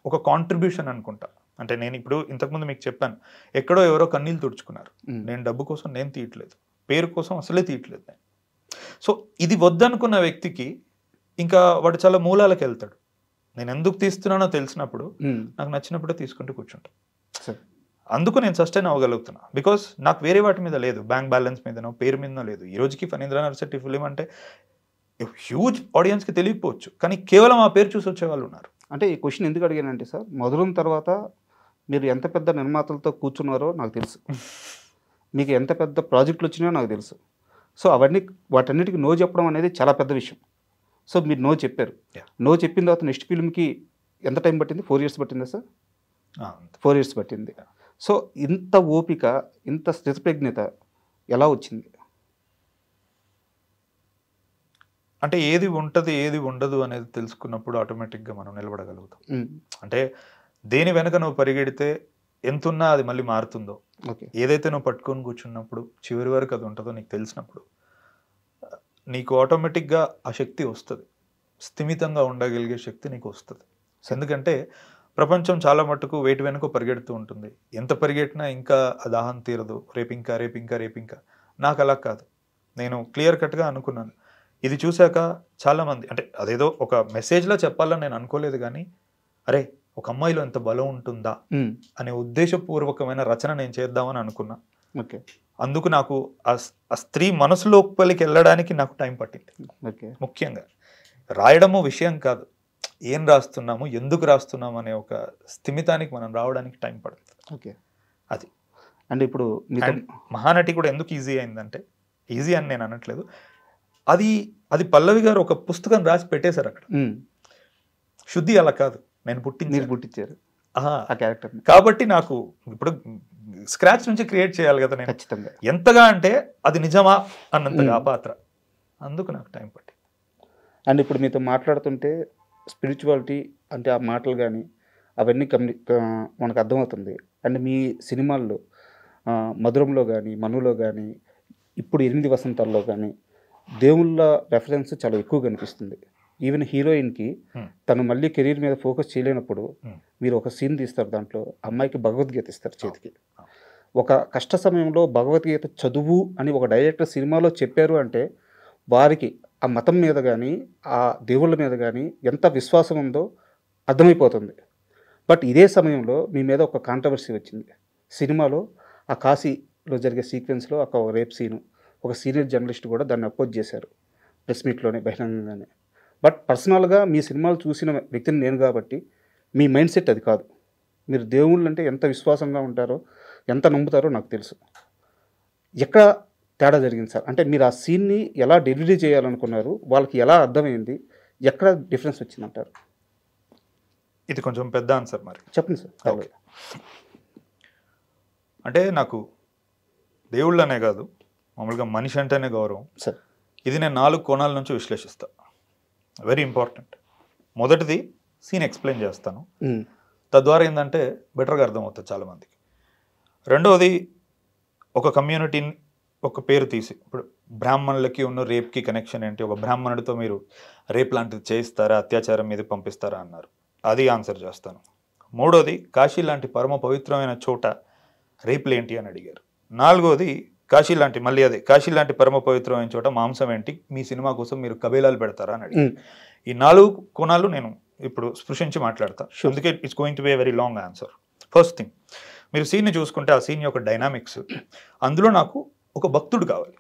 ఒక కాంట్రిబ్యూషన్ అనుకుంటా. అంటే నేను ఇప్పుడు ఇంతకుముందు మీకు చెప్పాను, ఎక్కడో ఎవరో కన్నీళ్ళు తుడుచుకున్నారు. నేను డబ్బు కోసం నేను తీయట్లేదు, పేరు కోసం అసలే తీయట్లేదు నేను. సో ఇది వద్దనుకున్న వ్యక్తికి ఇంకా వాడు చాలా మూలాలకు వెళ్తాడు. నేను ఎందుకు తీస్తున్నానో తెలిసినప్పుడు నాకు నచ్చినప్పుడే తీసుకుంటూ కూర్చుంటా. అందుకు నేను సస్టైన్ అవ్వగలుగుతున్నా. బికాస్ నాకు వేరే వాటి మీద లేదు, బ్యాంక్ బ్యాలెన్స్ మీదనో పేరు మీదనో లేదు. ఈ రోజుకి ఫణీంద్ర నర్సిటీ ఫిలిం అంటే హ్యూజ్ ఆడియన్స్కి తెలియకపోవచ్చు, కానీ కేవలం ఆ పేరు చూసి వచ్చే వాళ్ళు ఉన్నారు. అంటే ఈ క్వశ్చన్ ఎందుకు అడిగానంటే సార్, మధురం తర్వాత మీరు ఎంత పెద్ద నిర్మాతలతో కూర్చున్నారో నాకు తెలుసు, మీకు ఎంత పెద్ద ప్రాజెక్టులు వచ్చినాయో నాకు తెలుసు. సో వాటన్నిటికీ నో చెప్పడం అనేది చాలా పెద్ద విషయం. సో మీరు నో చెప్పారు. నో చెప్పిన తర్వాత నెక్స్ట్ ఫిల్మ్కి ఎంత టైం పట్టింది? 4 years పట్టిందా సార్? 4 years పట్టింది. సో ఇంత ఓపిక, ఇంత స్థితప్రజ్ఞత ఎలా వచ్చింది? అంటే ఏది ఉంటుంది ఏది ఉండదు అనేది తెలుసుకున్నప్పుడు ఆటోమేటిక్గా మనం నిలబడగలుగుతాం. అంటే దేని వెనక నువ్వు పరిగెడితే ఎంతున్నా అది మళ్ళీ మారుతుందో, ఏదైతే నువ్వు పట్టుకొని కూర్చున్నప్పుడు చివరి వరకు అది ఉంటుందో నీకు తెలిసినప్పుడు నీకు ఆటోమేటిక్గా ఆ శక్తి వస్తుంది, స్థిమితంగా ఉండగలిగే శక్తి నీకు వస్తుంది. ఎందుకంటే ప్రపంచం చాలా మట్టుకు వేటి వెనుక పరిగెడుతూ ఉంటుంది. ఎంత పరిగెట్టినా ఇంకా ఆ దాహం తీరదు, రేపింకా. నాకు అలా కాదు. నేను క్లియర్ కట్గా అనుకున్నాను. ఇది చూశాక చాలామంది, అంటే అదేదో ఒక మెసేజ్లా చెప్పాలని నేను అనుకోలేదు, కానీ అరే ఒక అమ్మాయిలో ఎంత బలం ఉంటుందా అనే ఉద్దేశపూర్వకమైన రచన నేను చేద్దామని అనుకున్నా. ఓకే, అందుకు నాకు ఆ స్త్రీ మనసులోపలికి వెళ్ళడానికి నాకు టైం పట్టింది. ఓకే, ముఖ్యంగా రాయడము విషయం కాదు, ఏం రాస్తున్నాము, ఎందుకు రాస్తున్నాము అనే ఒక స్థిమితానికి మనం రావడానికి టైం పడుతుంది. ఓకే, అది. అంటే ఇప్పుడు మహానటి కూడా ఎందుకు ఈజీ అయిందంటే, ఈజీ అని నేను అనట్లేదు, అది పల్లవి గారు ఒక పుస్తకం రాసి పెట్టేశారు అక్కడ. శుద్ధి అలా కాదు, నేను పుట్టించారు ఆ క్యారెక్టర్. కాబట్టి నాకు ఇప్పుడు స్క్రాచ్ నుంచి క్రియేట్ చేయాలి కదా నేను, ఖచ్చితంగా. ఎంతగా అంటే అది నిజమా అన్నంతగా ఆ పాత్ర, అందుకు నాకు టైం పట్టి. అండ్ ఇప్పుడు మీతో మాట్లాడుతుంటే స్పిరిచువాలిటీ అంటే ఆ మాటలు కానీ అవన్నీ మనకు అర్థమవుతుంది. అండ్ మీ సినిమాల్లో మధురంలో కానీ, మనులో కానీ, ఇప్పుడు 8 వసంతాల్లో కానీ దేవుళ్ళ రెఫరెన్స్ చాలా ఎక్కువ కనిపిస్తుంది. ఈవెన్ హీరోయిన్కి తను మళ్ళీ కెరీర్ మీద ఫోకస్ చేయలేనప్పుడు మీరు ఒక సీన్ తీస్తారు, దాంట్లో అమ్మాయికి భగవద్గీత ఇస్తారు చేతికి. ఒక కష్ట సమయంలో భగవద్గీత చదువు అని ఒక డైరెక్టర్ సినిమాలో చెప్పారు అంటే వారికి ఆ మతం మీద కానీ ఆ దేవుళ్ళ మీద కానీ ఎంత విశ్వాసం ఉందో అర్థమైపోతుంది. బట్ ఇదే సమయంలో మీ మీద ఒక కాంట్రవర్సీ వచ్చింది సినిమాలో. ఆ కాశీలో జరిగే సీక్వెన్స్లో ఒక రేప్ సీను, ఒక సీనియర్ జర్నలిస్ట్ కూడా దాన్ని అపోజ్ చేశారు ప్రెస్ మీట్లోనే, బహిరంగంగానే. బట్ పర్సనల్గా మీ సినిమాలు చూసిన వ్యక్తిని నేను కాబట్టి మీ మైండ్ సెట్ అది కాదు. మీరు దేవుళ్ళు అంటే ఎంత విశ్వాసంగా ఉంటారో, ఎంత నమ్ముతారో నాకు తెలుసు. ఎక్కడ తేడా జరిగింది సార్? అంటే మీరు ఆ సీన్ని ఎలా డెలివరీ చేయాలనుకున్నారు, వాళ్ళకి ఎలా అర్థమైంది, ఎక్కడ డిఫరెన్స్ వచ్చిందంటారు? ఇది కొంచెం పెద్ద ఆన్సర్, మరి చెప్పండి సార్. అంటే నాకు దేవుళ్ళు అనే కాదు, మామూలుగా మనిషి అంటేనే గౌరవం సార్. ఇది నేను 4 కోణాల నుంచి విశ్లేషిస్తా. Very important. మొదటిది సీన్ ఎక్స్ప్లెయిన్ చేస్తాను, తద్వారా ఏంటంటే బెటర్గా అర్థమవుతుంది చాలామందికి. రెండవది ఒక కమ్యూనిటీని ఒక పేరు తీసి, ఇప్పుడు బ్రాహ్మణులకి ఉన్న రేప్కి కనెక్షన్ ఏంటి, ఒక బ్రాహ్మణుడితో మీరు రేప్ లాంటిది చేయిస్తారా, అత్యాచారం మీద పంపిస్తారా అన్నారు, అది ఆన్సర్ చేస్తాను. మూడోది కాశీ లాంటి పరమ పవిత్రమైన చోట రేపులు ఏంటి అని అడిగారు. నాలుగోది కాశీ లాంటి, మళ్ళీ అదే కాశీ లాంటి పరమ పవిత్రమైన చోట మాంసం ఏంటి, మీ సినిమా కోసం మీరు కబేలాలు పెడతారా అని అడిగారు. ఈ 4 కోణాలు నేను ఇప్పుడు స్పృశించి మాట్లాడతా, అందుకే it's going to be a very long answer. First thing, మీరు సీన్ని చూసుకుంటే ఆ సీన్ యొక్క డైనామిక్స్, అందులో నాకు ఒక భక్తుడు కావాలి.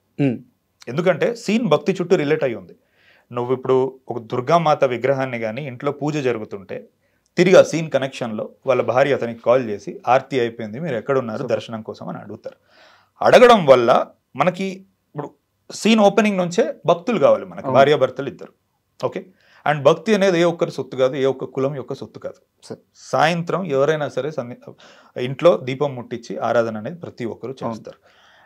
ఎందుకంటే సీన్ భక్తి చుట్టూ రిలేట్ అయి ఉంది. నువ్వు ఇప్పుడు ఒక దుర్గామాత విగ్రహాన్ని కానీ ఇంట్లో పూజ జరుగుతుంటే తిరిగి ఆ సీన్ కనెక్షన్లో వాళ్ళ భార్య అతనికి కాల్ చేసి ఆర్తి అయిపోయింది, మీరు ఎక్కడున్నారు దర్శనం కోసం అని అడుగుతారు. అడగడం వల్ల మనకి ఇప్పుడు సీన్ ఓపెనింగ్ నుంచే భక్తులు కావాలి మనకి, భార్యాభర్తలు ఇద్దరు. ఓకే, అండ్ భక్తి అనేది ఏ ఒక్కరి సొత్తు కాదు, ఏ ఒక్క కులం యొక్క సొత్తు కాదు. సాయంత్రం ఎవరైనా సరే ఇంట్లో దీపం ముట్టించి ఆరాధన అనేది ప్రతి ఒక్కరు చేస్తారు.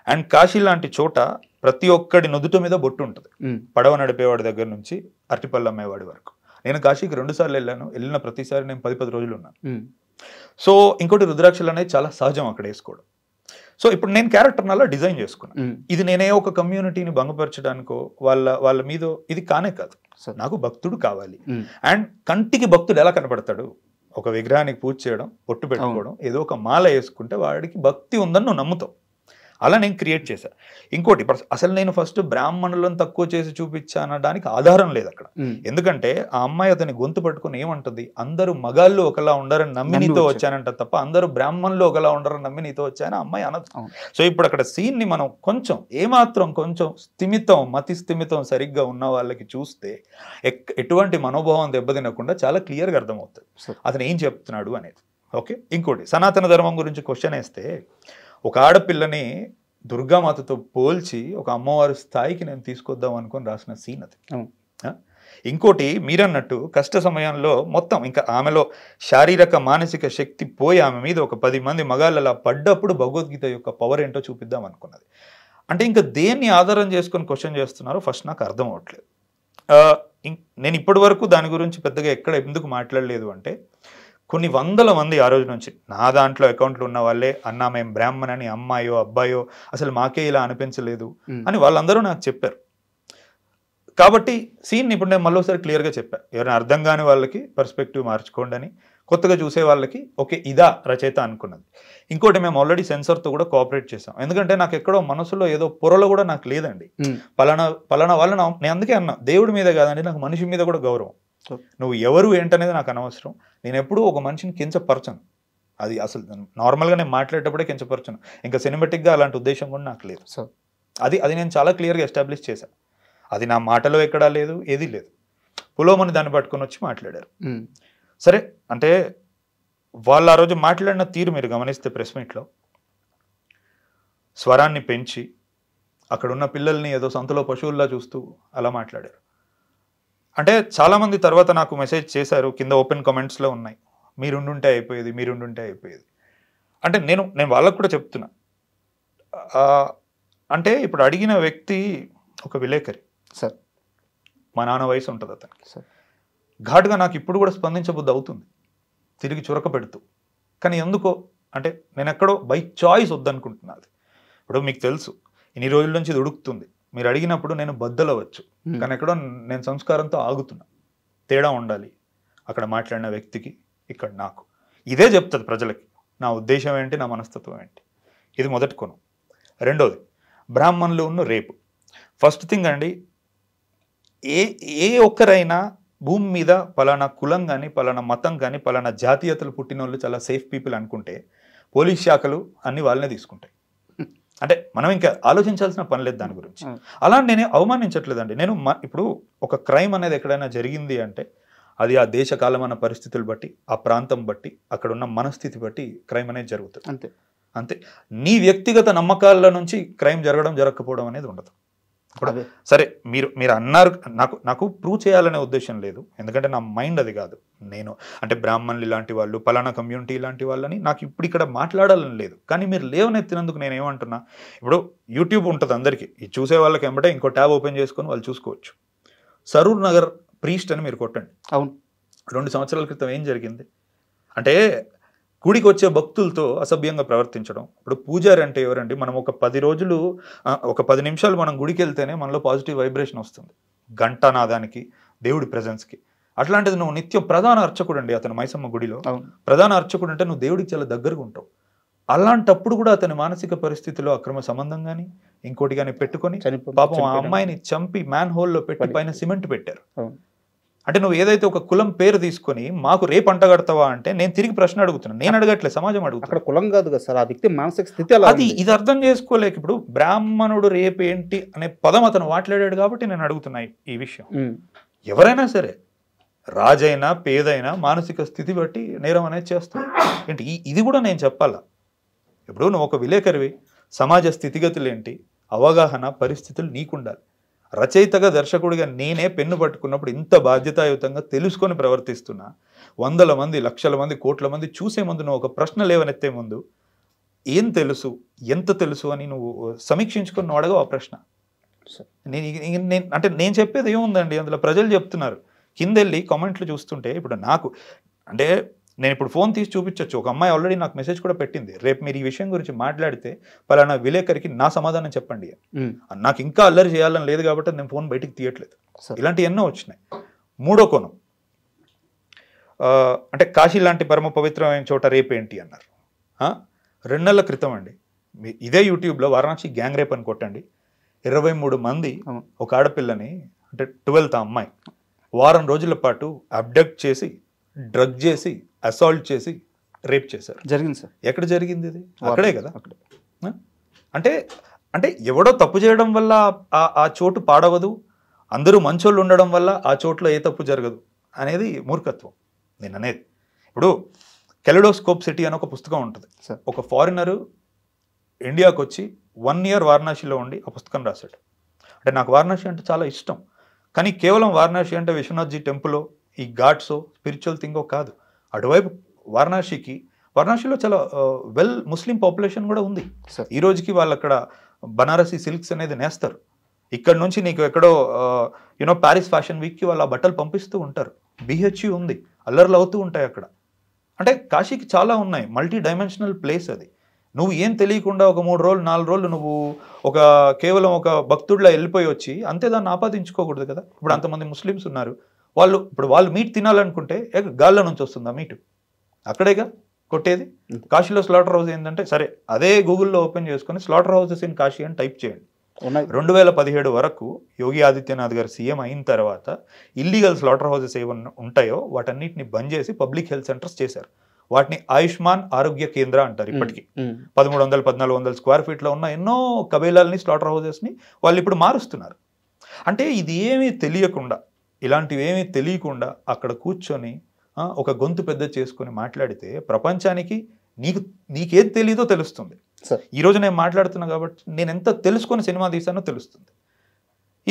అండ్ కాశీ లాంటి చోట ప్రతి ఒక్కడి నుదుట మీద బొట్టు ఉంటుంది, పడవ నడిపేవాడి దగ్గర నుంచి అరటిపళ్ళు అమ్మేవాడి వరకు. నేను కాశీకి 2 సార్లు వెళ్ళాను, వెళ్ళిన ప్రతిసారి నేను 10 రోజులు ఉన్నాను. సో ఇంకోటి రుద్రాక్షలు అనేది చాలా సహజం అక్కడ వేసుకోవడం. సో ఇప్పుడు నేను క్యారెక్టర్ అలా డిజైన్ చేసుకున్నాను. ఇది నేనే ఒక కమ్యూనిటీని భంగపరచడానికో వాళ్ళ మీద ఇది కానే కాదు. నాకు భక్తుడు కావాలి. అండ్ కంటికి భక్తుడు ఎలా కనపడతాడు, ఒక విగ్రహానికి పూజ చేయడం, పొట్టు పెట్టుకోవడం, ఏదో ఒక మాల వేసుకుంటే వాడికి భక్తి ఉందని నువ్వు నమ్ముతావు. అలా నేను క్రియేట్ చేశా. ఇంకోటి, అసలు నేను ఫస్ట్ బ్రాహ్మణులను తక్కువ చేసి చూపించానడానికి ఆధారం లేదు అక్కడ. ఎందుకంటే ఆ అమ్మాయి అతని గొంతు పట్టుకుని ఏమంటుంది, అందరూ మగాళ్ళు ఒకలా ఉండరని నమ్మి నీతో వచ్చానంట తప్ప అందరూ బ్రాహ్మణులు ఒకలా ఉండరని నమ్మి నీతో వచ్చాను అమ్మాయి అనదు. సో ఇప్పుడు అక్కడ సీన్ ని మనం కొంచెం ఏమాత్రం కొంచెం మతి స్థిమితం సరిగ్గా ఉన్న వాళ్ళకి చూస్తే ఎటువంటి మనోభావం దెబ్బతినకుండా చాలా క్లియర్గా అర్థమవుతుంది అతను ఏం చెప్తున్నాడు అనేది. ఓకే, ఇంకోటి సనాతన ధర్మం గురించి క్వశ్చన్ వేస్తే, ఒక ఆడపిల్లని దుర్గామాతతో పోల్చి ఒక అమ్మవారి స్థాయికి నేను తీసుకొద్దాం అనుకొని రాసిన సీన్ అది. ఇంకోటి మీరన్నట్టు కష్ట సమయంలో మొత్తం ఇంకా ఆమెలో శారీరక మానసిక శక్తి పోయి ఆమె మీద ఒక 10 మంది మగాళ్ళు అలా పడ్డప్పుడు భగవద్గీత యొక్క పవర్ ఏంటో చూపిద్దాం అనుకున్నది. అంటే ఇంకా దేన్ని ఆధారం చేసుకొని క్వశ్చన్ చేస్తున్నారో ఫస్ట్ నాకు అర్థం అవ్వట్లేదు. నేను ఇప్పటి వరకు దాని గురించి పెద్దగా ఎక్కడ ఎందుకు మాట్లాడలేదు అంటే, కొన్ని వందల మంది ఆ రోజు నుంచి నా దాంట్లో అకౌంట్లు ఉన్న వాళ్ళే, అన్నా మేము బ్రాహ్మణ్ అని, అమ్మాయో అబ్బాయో అసలు మాకే ఇలా అనిపించలేదు అని వాళ్ళందరూ నాకు చెప్పారు. కాబట్టి సీన్ ఇప్పుడు నేను మళ్ళీసారి క్లియర్గా చెప్పాను, ఎవరైనా అర్థం కాని వాళ్ళకి పర్స్పెక్టివ్ మార్చుకోండి అని, కొత్తగా చూసే వాళ్ళకి ఓకే ఇదా రచయిత అనుకున్నది. ఇంకోటి, మేము ఆల్రెడీ సెన్సార్తో కూడా కోఆపరేట్ చేసాం. ఎందుకంటే నాకు ఎక్కడో మనసులో ఏదో పొరలో కూడా నాకు లేదండి, పలానా వాళ్ళ నేను అందుకే అన్నా, దేవుడి మీద కాదండి, నాకు మనిషి మీద కూడా గౌరవం. నువ్వు ఎవరు ఏంటనేది నాకు అనవసరం. నేను ఎప్పుడూ ఒక మనిషిని కించపరచను, అది అసలు నార్మల్గా నేను మాట్లాడేటప్పుడే కించపరచను. ఇంకా సినిమాటిక్గా అలాంటి ఉద్దేశం కూడా నాకు లేదు. సో అది నేను చాలా క్లియర్గా ఎస్టాబ్లిష్ చేశాను. అది నా మాటలో ఎక్కడా లేదు, ఏది లేదు. పులోమని దాన్ని పట్టుకొని వచ్చి మాట్లాడారు. సరే, అంటే వాళ్ళు ఆ రోజు మాట్లాడిన తీరు మీరు గమనిస్తే ప్రెస్ మీట్లో స్వరాన్ని పెంచి అక్కడున్న పిల్లల్ని ఏదో సంతలో పశువుల్లా చూస్తూ అలా మాట్లాడారు. అంటే చాలామంది తర్వాత నాకు మెసేజ్ చేశారు, కింద ఓపెన్ కామెంట్స్లో ఉన్నాయి, మీరుండుంటే అయిపోయేది, మీరుండుంటే అయిపోయేది. అంటే నేను వాళ్ళకు కూడా చెప్తున్నా, అంటే ఇప్పుడు అడిగిన వ్యక్తి ఒక విలేకరి సార్, మా నాన్న వయసు ఉంటుంది అతనికి సార్. ఘాటుగా నాకు ఇప్పుడు కూడా స్పందించబుద్ధి అవుతుంది, తిరిగి చురక పెడుతూ. కానీ ఎందుకో అంటే నేను ఎక్కడో బై చాయిస్ వద్దనుకుంటున్నాను. ఇప్పుడు మీకు తెలుసు ఇన్ని రోజుల నుంచి ఇది ఉడుకుతుంది, మీరు అడిగినప్పుడు నేను బద్దలవచ్చు, కానీ ఎక్కడో నేను సంస్కారంతో ఆగుతున్నా. తేడా ఉండాలి అక్కడ మాట్లాడిన వ్యక్తికి, ఇక్కడ నాకు. ఇదే చెప్తుంది ప్రజలకి నా ఉద్దేశం ఏంటి, నా మనస్తత్వం ఏంటి. ఇది మొదటి కోణం. రెండోది బ్రాహ్మణులు ఉన్న రేపు. ఫస్ట్ థింగ్ అండి, ఏ ఒక్కరైనా భూమి మీద పలానా కులం కానీ, పలానా మతం కానీ, పలానా జాతీయతలు పుట్టిన వాళ్ళు చాలా సేఫ్ పీపుల్ అనుకుంటే పోలీస్ శాఖలు అన్ని వాళ్ళనే తీసుకుంటాయి. అంటే మనం ఇంకా ఆలోచించాల్సిన పని లేదు దాని గురించి. అలా నేనే అవమానించట్లేదండి. నేను ఇప్పుడు ఒక క్రైమ్ అనేది ఎక్కడైనా జరిగింది అంటే అది ఆ దేశ కాలమైన పరిస్థితులు బట్టి, ఆ ప్రాంతం బట్టి, అక్కడ ఉన్న మనస్థితి బట్టి క్రైమ్ అనేది జరుగుతుంది. అంతే అంతే. నీ వ్యక్తిగత నమ్మకాల నుంచి క్రైమ్ జరగడం జరగకపోవడం అనేది ఉండదు. సరే, మీరు అన్నారు, నాకు ప్రూవ్ చేయాలనే ఉద్దేశం లేదు, ఎందుకంటే నా మైండ్ అది కాదు. నేను అంటే బ్రాహ్మణులు ఇలాంటి వాళ్ళు, పలానా కమ్యూనిటీ ఇలాంటి వాళ్ళని నాకు ఇప్పుడు ఇక్కడ మాట్లాడాలని లేదు. కానీ మీరు లేవనెత్తినందుకు నేను ఏమంటున్నా, ఇప్పుడు యూట్యూబ్ ఉంటుంది అందరికీ, ఇది చూసే వాళ్ళకి వెంబడే ఇంకో ట్యాబ్ ఓపెన్ చేసుకొని వాళ్ళు చూసుకోవచ్చు. సరూర్ నగర్ ప్రీస్ట్ అని మీరు కొట్టండి. అవును, 2 సంవత్సరాల క్రితం ఏం జరిగింది అంటే గుడికి వచ్చే భక్తులతో అసభ్యంగా ప్రవర్తించడం. ఇప్పుడు పూజారి అంటే ఎవరండి? మనం ఒక 10 నిమిషాలు మనం గుడికి వెళ్తేనే మనలో పాజిటివ్ వైబ్రేషన్ వస్తుంది, ఘంటానాదానికి, దేవుడి ప్రెజెన్స్కి. అట్లాంటిది నువ్వు నిత్యం ప్రధాన అర్చకుడు అండి అతను మైసమ్మ గుడిలో. ప్రధాన అర్చకుడు అంటే నువ్వు దేవుడికి చాలా దగ్గరగా ఉంటావు. అలాంటప్పుడు కూడా అతని మానసిక పరిస్థితిలో అక్రమ సంబంధం కానీ ఇంకోటి కానీ పెట్టుకొని పాపం ఆ అమ్మాయిని చంపి మ్యాన్ హోల్లో పెట్టి పైన సిమెంట్ పెట్టారు. అంటే నువ్వు ఏదైతే ఒక కులం పేరు తీసుకొని మాకు రేపు అంటగడతావా అంటే నేను తిరిగి ప్రశ్న అడుగుతున్నాను. నేను అడగట్లే, సమాజం అడుగుతాను. అక్కడ కులం కాదు కదా సార్, ఆ వ్యక్తి మానసిక స్థితి అది. ఇది అర్థం చేసుకోలేక ఇప్పుడు బ్రాహ్మణుడు రేపు ఏంటి అనే పదం అతను మాట్లాడాడు కాబట్టి నేను అడుగుతున్నా ఈ విషయం. ఎవరైనా సరే, రాజైనా పేదైనా మానసిక స్థితి బట్టి నేరం అనేది చేస్తాడు ఏంటి. ఇది కూడా నేను చెప్పాలా? ఇప్పుడు నువ్వు ఒక విలేకరివి, సమాజ స్థితిగతులు ఏంటి, అవగాహన, పరిస్థితులు నీకుండాలి. రచయితగా, దర్శకుడిగా నేనే పెన్ను పట్టుకున్నప్పుడు ఇంత బాధ్యతాయుతంగా తెలుసుకొని ప్రవర్తిస్తున్నా. 100 మంది, లక్షల మంది, కోట్ల మంది చూసే ముందు నువ్వు ఒక ప్రశ్న లేవనెత్తే ముందు ఏం తెలుసు, ఎంత తెలుసు అని నువ్వు సమీక్షించుకొని నువ్వు అడగవు ఆ ప్రశ్న. అంటే నేను చెప్పేది ఏముందండి అందులో, ప్రజలు చెప్తున్నారు. కిందెళ్ళి కామెంట్లు చూస్తుంటే ఇప్పుడు నాకు అంటే నేను ఇప్పుడు ఫోన్ తీసి చూపించవచ్చు. ఒక అమ్మాయి ఆల్రెడీ నాకు మెసేజ్ కూడా పెట్టింది, రేపు మీరు ఈ విషయం గురించి మాట్లాడితే పలానా విలేకరికి నా సమాధానం చెప్పండి. నాకు ఇంకా అల్లరి చేయాలని లేదు కాబట్టి నేను ఫోన్ బయటికి తీయట్లేదు. ఇలాంటివి ఎన్నో వచ్చినాయి. మూడో కోణం, అంటే కాశీ లాంటి పరమ పవిత్రమైన చోట రేపేంటి అన్నారు. 2 నెలల క్రితం అండి, ఇదే యూట్యూబ్లో వారణాసి గ్యాంగ్ రేప్ అని కొట్టండి. 23 మంది ఒక ఆడపిల్లని, అంటే 12th అమ్మాయి, వారం రోజుల పాటు అబ్డక్ట్ చేసి, డ్రగ్ చేసి, అసాల్ట్ చేసి రేప్ చేశారు. జరిగింది సార్. ఎక్కడ జరిగింది ఇది? అక్కడే కదా. అంటే అంటే ఎవడో తప్పు చేయడం వల్ల ఆ చోటు పాడవదు, అందరూ మంచోళ్ళు ఉండడం వల్ల ఆ చోట్ల ఏ తప్పు జరగదు అనేది మూర్ఖత్వం నేను అనేది. ఇప్పుడు కెలిడోస్కోప్ సిటీ అని ఒక పుస్తకం ఉంటుంది. ఒక ఫారినరు ఇండియాకు వచ్చి 1 year వారణాసిలో ఉండి ఆ పుస్తకం రాశాడు. అంటే నాకు వారణాసి అంటే చాలా ఇష్టం, కానీ కేవలం వారణాసి అంటే విశ్వనాథ్జీ టెంపుల్, ఈ ఘాట్సో స్పిరిచువల్ థింగో కాదు. అటువైపు వారణాసిలో చాలా వెల్ ముస్లిం పాపులేషన్ కూడా ఉంది. ఈ రోజుకి వాళ్ళు అక్కడ బనారసి సిల్క్స్ అనేది నేస్తారు. ఇక్కడ నుంచి నీకు ఎక్కడో ప్యారిస్ ఫ్యాషన్ వీక్కి వాళ్ళు ఆ బట్టలు పంపిస్తూ ఉంటారు. BHU ఉంది, అల్లర్లు అవుతూ ఉంటాయి అక్కడ. అంటే కాశీకి చాలా ఉన్నాయి, మల్టీ డైమెన్షనల్ ప్లేస్ అది. నువ్వు ఏం తెలియకుండా ఒక 3 రోజులు 4 రోజులు నువ్వు కేవలం ఒక భక్తుడిలా వెళ్ళిపోయి వచ్చి అంతే దాన్ని ఆపాదించుకోకూడదు కదా. ఇప్పుడు అంతమంది ముస్లిమ్స్ ఉన్నారు, వాళ్ళు మీట్ తినాలనుకుంటే గాల్లో నుంచి వస్తుందా మీటు? అక్కడేగా కొట్టేది. కాశీలో స్లాటర్ హౌస్ ఏంటంటే, సరే అదే గూగుల్లో ఓపెన్ చేసుకొని స్లాటర్ హౌసెస్ ఇన్ కాశీ అని టైప్ చేయండి. 2017 వరకు యోగి ఆదిత్యనాథ్ గారు సీఎం అయిన తర్వాత ఇల్లీగల్ స్లాటర్ హౌసెస్ ఏమన్నా ఉంటాయో వాటన్నిటిని బంద్ చేసి పబ్లిక్ హెల్త్ సెంటర్స్ చేశారు. వాటిని ఆయుష్మాన్ ఆరోగ్య కేంద్ర అంటారు. ఇప్పటికీ 1300-1400 స్క్వేర్ ఫీట్లో ఉన్న ఎన్నో కబేలాల్ని, స్లాటర్ హౌసెస్ని వాళ్ళు ఇప్పుడు మారుస్తున్నారు. అంటే ఇది ఏమీ తెలియకుండా ఇలాంటివి ఏమీ తెలియకుండా అక్కడ కూర్చొని ఒక గొంతు పెద్ద చేసుకొని మాట్లాడితే ప్రపంచానికి నీకేది తెలియదో తెలుస్తుంది. ఈరోజు నేను మాట్లాడుతున్నా కాబట్టి నేను ఎంత తెలుసుకొని సినిమా తీసానో తెలుస్తుంది.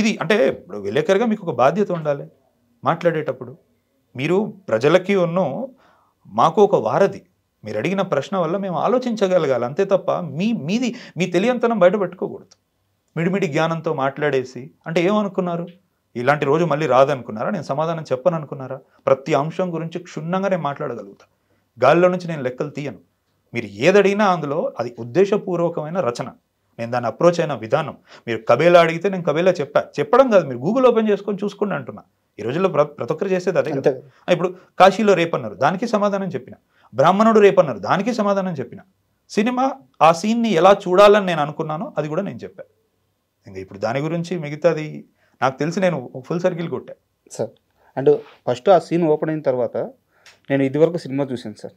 ఇది అంటే ఇప్పుడు విలేకరుగా మీకు ఒక బాధ్యత ఉండాలి. మాట్లాడేటప్పుడు మీరు ప్రజలకి మాకు ఒక వారధి. మీరు అడిగిన ప్రశ్న వల్ల మేము ఆలోచించగలగాలి, అంతే తప్ప మీ తెలియంతనం బయట పెట్టుకోకూడదు. మిడిమిడి జ్ఞానంతో మాట్లాడేసి అంటే ఏమనుకున్నారు, ఇలాంటి రోజు మళ్ళీ రాదనుకున్నారా, నేను సమాధానం చెప్పను అనుకున్నారా? ప్రతి అంశం గురించి క్షుణ్ణంగా నేను మాట్లాడగలుగుతా. గాలిలో నుంచి నేను లెక్కలు తీయను. మీరు ఏదడిగినా అందులో అది ఉద్దేశపూర్వకమైన రచన. నేను దాన్ని అప్రోచ్ అయిన విధానం. మీరు కబేలా అడిగితే నేను కబేలా చెప్పడం కాదు, మీరు గూగుల్ ఓపెన్ చేసుకొని చూసుకోండి అంటున్నా. ఈ రోజుల్లో ప్రతి ఒక్కరు చేసేది అదే కదా. ఇప్పుడు కాశీలో రేపన్నారు, దానికి సమాధానం చెప్పిన. బ్రాహ్మణుడు రేపన్నారు, దానికి సమాధానం చెప్పిన. సినిమా ఆ సీన్ని ఎలా చూడాలని నేను అనుకున్నానో అది కూడా నేను చెప్పాను. ఇంకా ఇప్పుడు దాని గురించి మిగతాది నాకు తెలిసి నేను ఫుల్ సర్కిల్ కొట్టా సార్. అండ్ ఫస్ట్ ఆ సీన్ ఓపెన్ అయిన తర్వాత నేను ఇదివరకు సినిమా చూశాను సార్.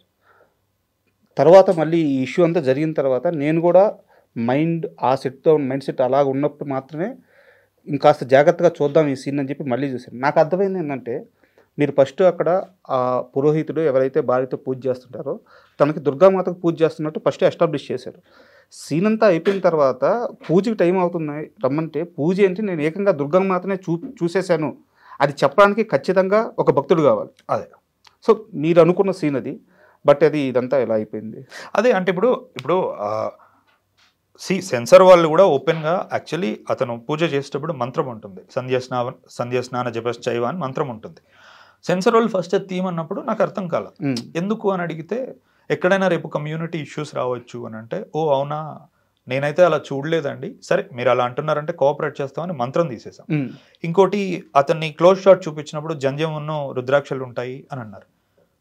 తర్వాత మళ్ళీ ఈ ఇష్యూ అంతా జరిగిన తర్వాత నేను కూడా మైండ్ సెట్ అలాగ ఉన్నప్పుడు మాత్రమే ఇంకాస్త జాగ్రత్తగా చూద్దాం ఈ సీన్ అని చెప్పి మళ్ళీ చూశాను. నాకు అర్థమైంది ఏంటంటే, మీరు ఫస్ట్ అక్కడ ఆ పురోహితుడు ఎవరైతే భార్యతో పూజ చేస్తుంటారో తనకి దుర్గామాతకు పూజ చేస్తున్నట్టు ఫస్ట్ ఎస్టాబ్లిష్ చేశారు. సీన్ అంతా అయిపోయిన తర్వాత పూజకి టైం అవుతుంది రమ్మంటే, పూజ ఏంటి నేను ఏకంగా దుర్గామాతనే చూసేశాను అది చెప్పడానికి ఖచ్చితంగా ఒక భక్తుడు కావాలి. అదే సో మీరు అనుకున్న సీన్ అది, బట్ అది ఇదంతా ఎలా అయిపోయింది? అదే అంటే ఇప్పుడు సెన్సర్ వాళ్ళు కూడా ఓపెన్గా యాక్చువల్లీ అతను పూజ చేసేటప్పుడు మంత్రం ఉంటుంది, సంధ్యాస్నాన జపశ్చైవ అని మంత్రం ఉంటుంది. సెన్సర్ వాళ్ళు ఫస్ట్ తీయమన్నప్పుడు నాకు అర్థం కాలేదు. ఎందుకు అని అడిగితే, ఎక్కడైనా రేపు కమ్యూనిటీ ఇష్యూస్ రావచ్చు అని అంటే, ఓ అవునా నేనైతే అలా చూడలేదండి, సరే మీరు అలా అంటున్నారంటే కోఆపరేట్ చేస్తామని మంత్రం తీసేసాం. ఇంకోటి అతన్ని క్లోజ్ షాట్ చూపించినప్పుడు జంధ్యమును రుద్రాక్షలు ఉంటాయి అని అన్నారు.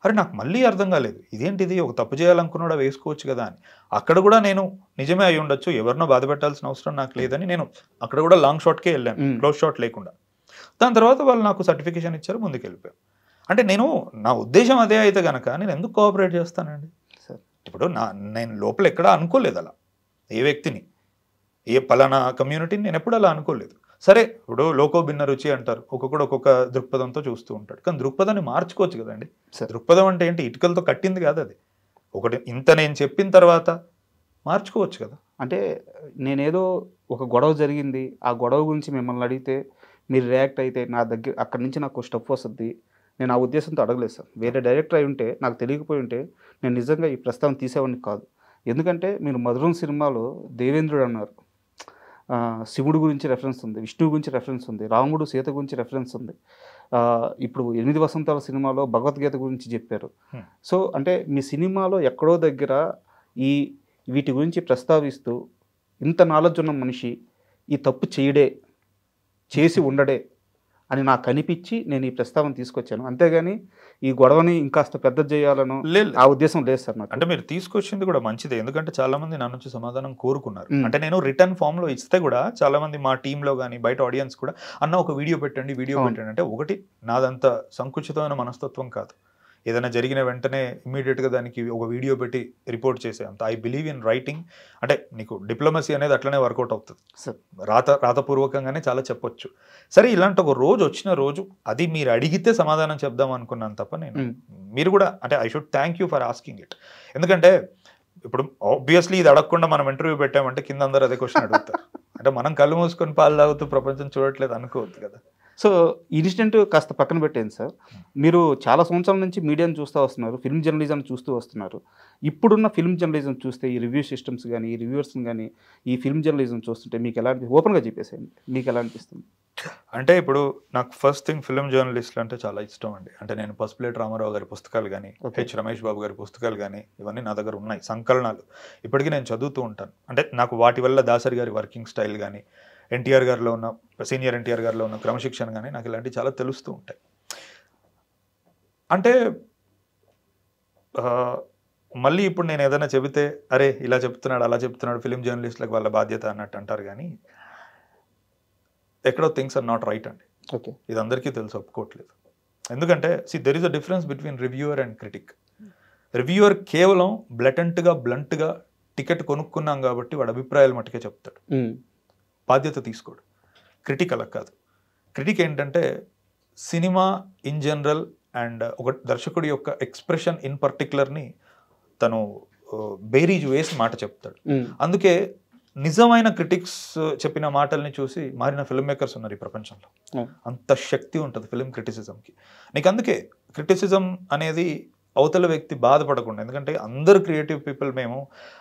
అరే నాకు మళ్ళీ అర్థం కాలేదు, ఇదేంటిది ఒక తప్పు చేయాలనుకున్నాడా వేసుకోవచ్చు కదా అని. అక్కడ కూడా నేను నిజమే అయి ఉండొచ్చు, ఎవరినో బాధ పెట్టాల్సిన అవసరం నాకు లేదని నేను అక్కడ కూడా లాంగ్ షాట్కే వెళ్ళాను, క్లోజ్ షాట్ లేకుండా. దాని తర్వాత వాళ్ళు నాకు సర్టిఫికేషన్ ఇచ్చారు, ముందుకు వెళ్ళిపోయాను. అంటే నా ఉద్దేశం అదే అయితే కనుక నేను ఎందుకు కోఆపరేట్ చేస్తానండి? ఇప్పుడు నేను లోపల ఎక్కడా అనుకోలేదు అలా, ఏ వ్యక్తిని ఏ పలానా కమ్యూనిటీని నేను ఎప్పుడు అలా అనుకోలేదు. సరే ఇప్పుడు లోకో భిన్న రుచి అంటారు, ఒక్కొక్కడు ఒక్కొక్క దృక్పథంతో చూస్తూ ఉంటాడు. కానీ దృక్పథాన్ని మార్చుకోవచ్చు కదండి. దృక్పథం అంటే ఏంటి? ఇటుకలతో కట్టింది కాదు అది. ఒకటి ఇంత నేను చెప్పిన తర్వాత మార్చుకోవచ్చు కదా. అంటే నేనేదో ఒక గొడవ జరిగింది, ఆ గొడవ గురించి మిమ్మల్ని అడిగితే మీరు రియాక్ట్ అయితే నా దగ్గర అక్కడి నుంచి నాకు స్టఫ్ వస్తుంది, నేను ఆ ఉద్దేశంతో అడగలేదు సార్. వేరే డైరెక్టర్ అయి ఉంటే, నాకు తెలియకపోయి ఉంటే నేను నిజంగా ఈ ప్రస్తావన తీసేవాడిని కాదు. ఎందుకంటే మీరు మధురం సినిమాలో దేవేంద్రుడు అన్నారు, శివుడు గురించి రెఫరెన్స్ ఉంది, విష్ణువు గురించి రెఫరెన్స్ ఉంది, రాముడు సీత గురించి రెఫరెన్స్ ఉంది. ఇప్పుడు 8 వసంతాల సినిమాలో భగవద్గీత గురించి చెప్పారు. సో అంటే మీ సినిమాలో ఎక్కడో దగ్గర వీటి గురించి ప్రస్తావిస్తూ ఇంత నాలెడ్జ్ ఉన్న మనిషి ఈ తప్పు చేసి ఉండడే అని నాకు అనిపించి నేను ఈ ప్రస్తావన తీసుకొచ్చాను. అంతేగాని ఈ గొడవని ఇంకాస్త పెద్ద చేయాలను ఆ ఉద్దేశం లేదు సార్ నాకు. అంటే మీరు తీసుకొచ్చింది కూడా మంచిదే, ఎందుకంటే చాలా మంది నా నుంచి సమాధానం కోరుకున్నారు. అంటే నేను రిటర్న్ ఫామ్ లో ఇస్తే కూడా చాలా మంది మా టీంలో కానీ బయట ఆడియన్స్ కూడా అన్న ఒక వీడియో పెట్టండి అంటే, ఒకటి నాదంత సంకుచితమైన మనస్తత్వం కాదు. ఏదైనా జరిగిన వెంటనే ఇమ్మీడియట్గా దానికి ఒక వీడియో పెట్టి రిపోర్ట్ చేసే అంత ఐ బిలీవ్ ఇన్ రైటింగ్. అంటే నీకు డిప్లొమసీ అనేది అట్లనే వర్కౌట్ అవుతుంది, రాతపూర్వకంగానే చాలా చెప్పొచ్చు. సరే ఇలాంటి ఒక రోజు వచ్చిన రోజు అది మీరు అడిగితే సమాధానం చెప్దాం అనుకున్నాను తప్ప మీరు కూడా అంటే I should thank you for asking it. ఎందుకంటే ఇప్పుడు ఆబ్వియస్లీ ఇది అడగకుండా మనం ఇంటర్వ్యూ పెట్టామంటే కింద అందరూ అదే క్వశ్చన్ అడుగుతారు. అంటే మనం కళ్ళు మూసుకొని పాలు తాగుతూ ప్రపంచం చూడట్లేదు అనుకోవద్దు కదా. సో ఇన్సిడెంట్ కాస్త పక్కన పెట్టేది సార్. మీరు చాలా సంవత్సరాల నుంచి మీడియాను చూస్తూ వస్తున్నారు, ఫిల్మ్ జర్నలిజం చూస్తూ వస్తున్నారు. ఇప్పుడున్న ఫిల్మ్ జర్నలిజం చూస్తే ఈ రివ్యూ సిస్టమ్స్ కానీ ఈ రివ్యూవర్స్ని కానీ ఈ ఫిల్మ్ జర్నలిజం చూస్తుంటే మీకు ఎలా ఓపెన్గా చెప్పేసేయండి, మీకు ఎలా అనిపిస్తుంది? అంటే ఇప్పుడు నాకు ఫస్ట్ థింగ్ ఫిల్మ్ జర్నలిస్టులు అంటే చాలా ఇష్టం అండి. అంటే నేను పసుపులేటి రామారావు గారి పుస్తకాలు కానీ హెచ్ రమేష్ బాబు గారి పుస్తకాలు కానీ ఇవన్నీ నా దగ్గర ఉన్నాయి, సంకలనాలు. ఇప్పటికీ నేను చదువుతూ ఉంటాను. అంటే నాకు వాటి వల్ల దాసరి గారి వర్కింగ్ స్టైల్ కానీ ఎన్టీఆర్ గారిలో ఉన్న సీనియర్ ఎన్టీఆర్ గారిలో ఉన్న క్రమశిక్షణ కానీ నాకు ఇలాంటివి చాలా తెలుస్తూ ఉంటాయి. అంటే మళ్ళీ ఇప్పుడు నేను ఏదైనా చెబితే అరే ఇలా చెప్తున్నాడు అలా చెప్తున్నాడు ఫిలిం జర్నలిస్టులకు వాళ్ళ బాధ్యత అన్నట్టు అంటారు, కానీ ఎక్కడో థింగ్స్ ఆర్ నాట్ రైట్ అండి. ఓకే, ఇది అందరికీ తెలుసు, ఒప్పుకోవట్లేదు. ఎందుకంటే there is a difference between reviewer and critic. Reviewer కేవలం బ్లంట్గా టికెట్ కొనుక్కున్నాం కాబట్టి వాడు అభిప్రాయాలు మట్టుకే చెప్తాడు, బాధ్యత తీసుకోడు. క్రిటిక్ అలా కాదు. క్రిటిక్ ఏంటంటే సినిమా ఇన్ జనరల్ అండ్ ఒక దర్శకుడి యొక్క ఎక్స్ప్రెషన్ ఇన్ పర్టికులర్ని తను బేరీజ్ వేసి మాట చెప్తాడు. అందుకే నిజమైన క్రిటిక్స్ చెప్పిన మాటల్ని చూసి మారిన ఫిల్మ్ మేకర్స్ ఉన్నారు ఈ ప్రపంచంలో. అంత శక్తి ఉంటుంది ఫిల్మ్ క్రిటిసిజంకి. నీకు అందుకే క్రిటిసిజం అనేది అవతల వ్యక్తి బాధపడకుండా, ఎందుకంటే అందరు క్రియేటివ్ పీపుల్ మేము,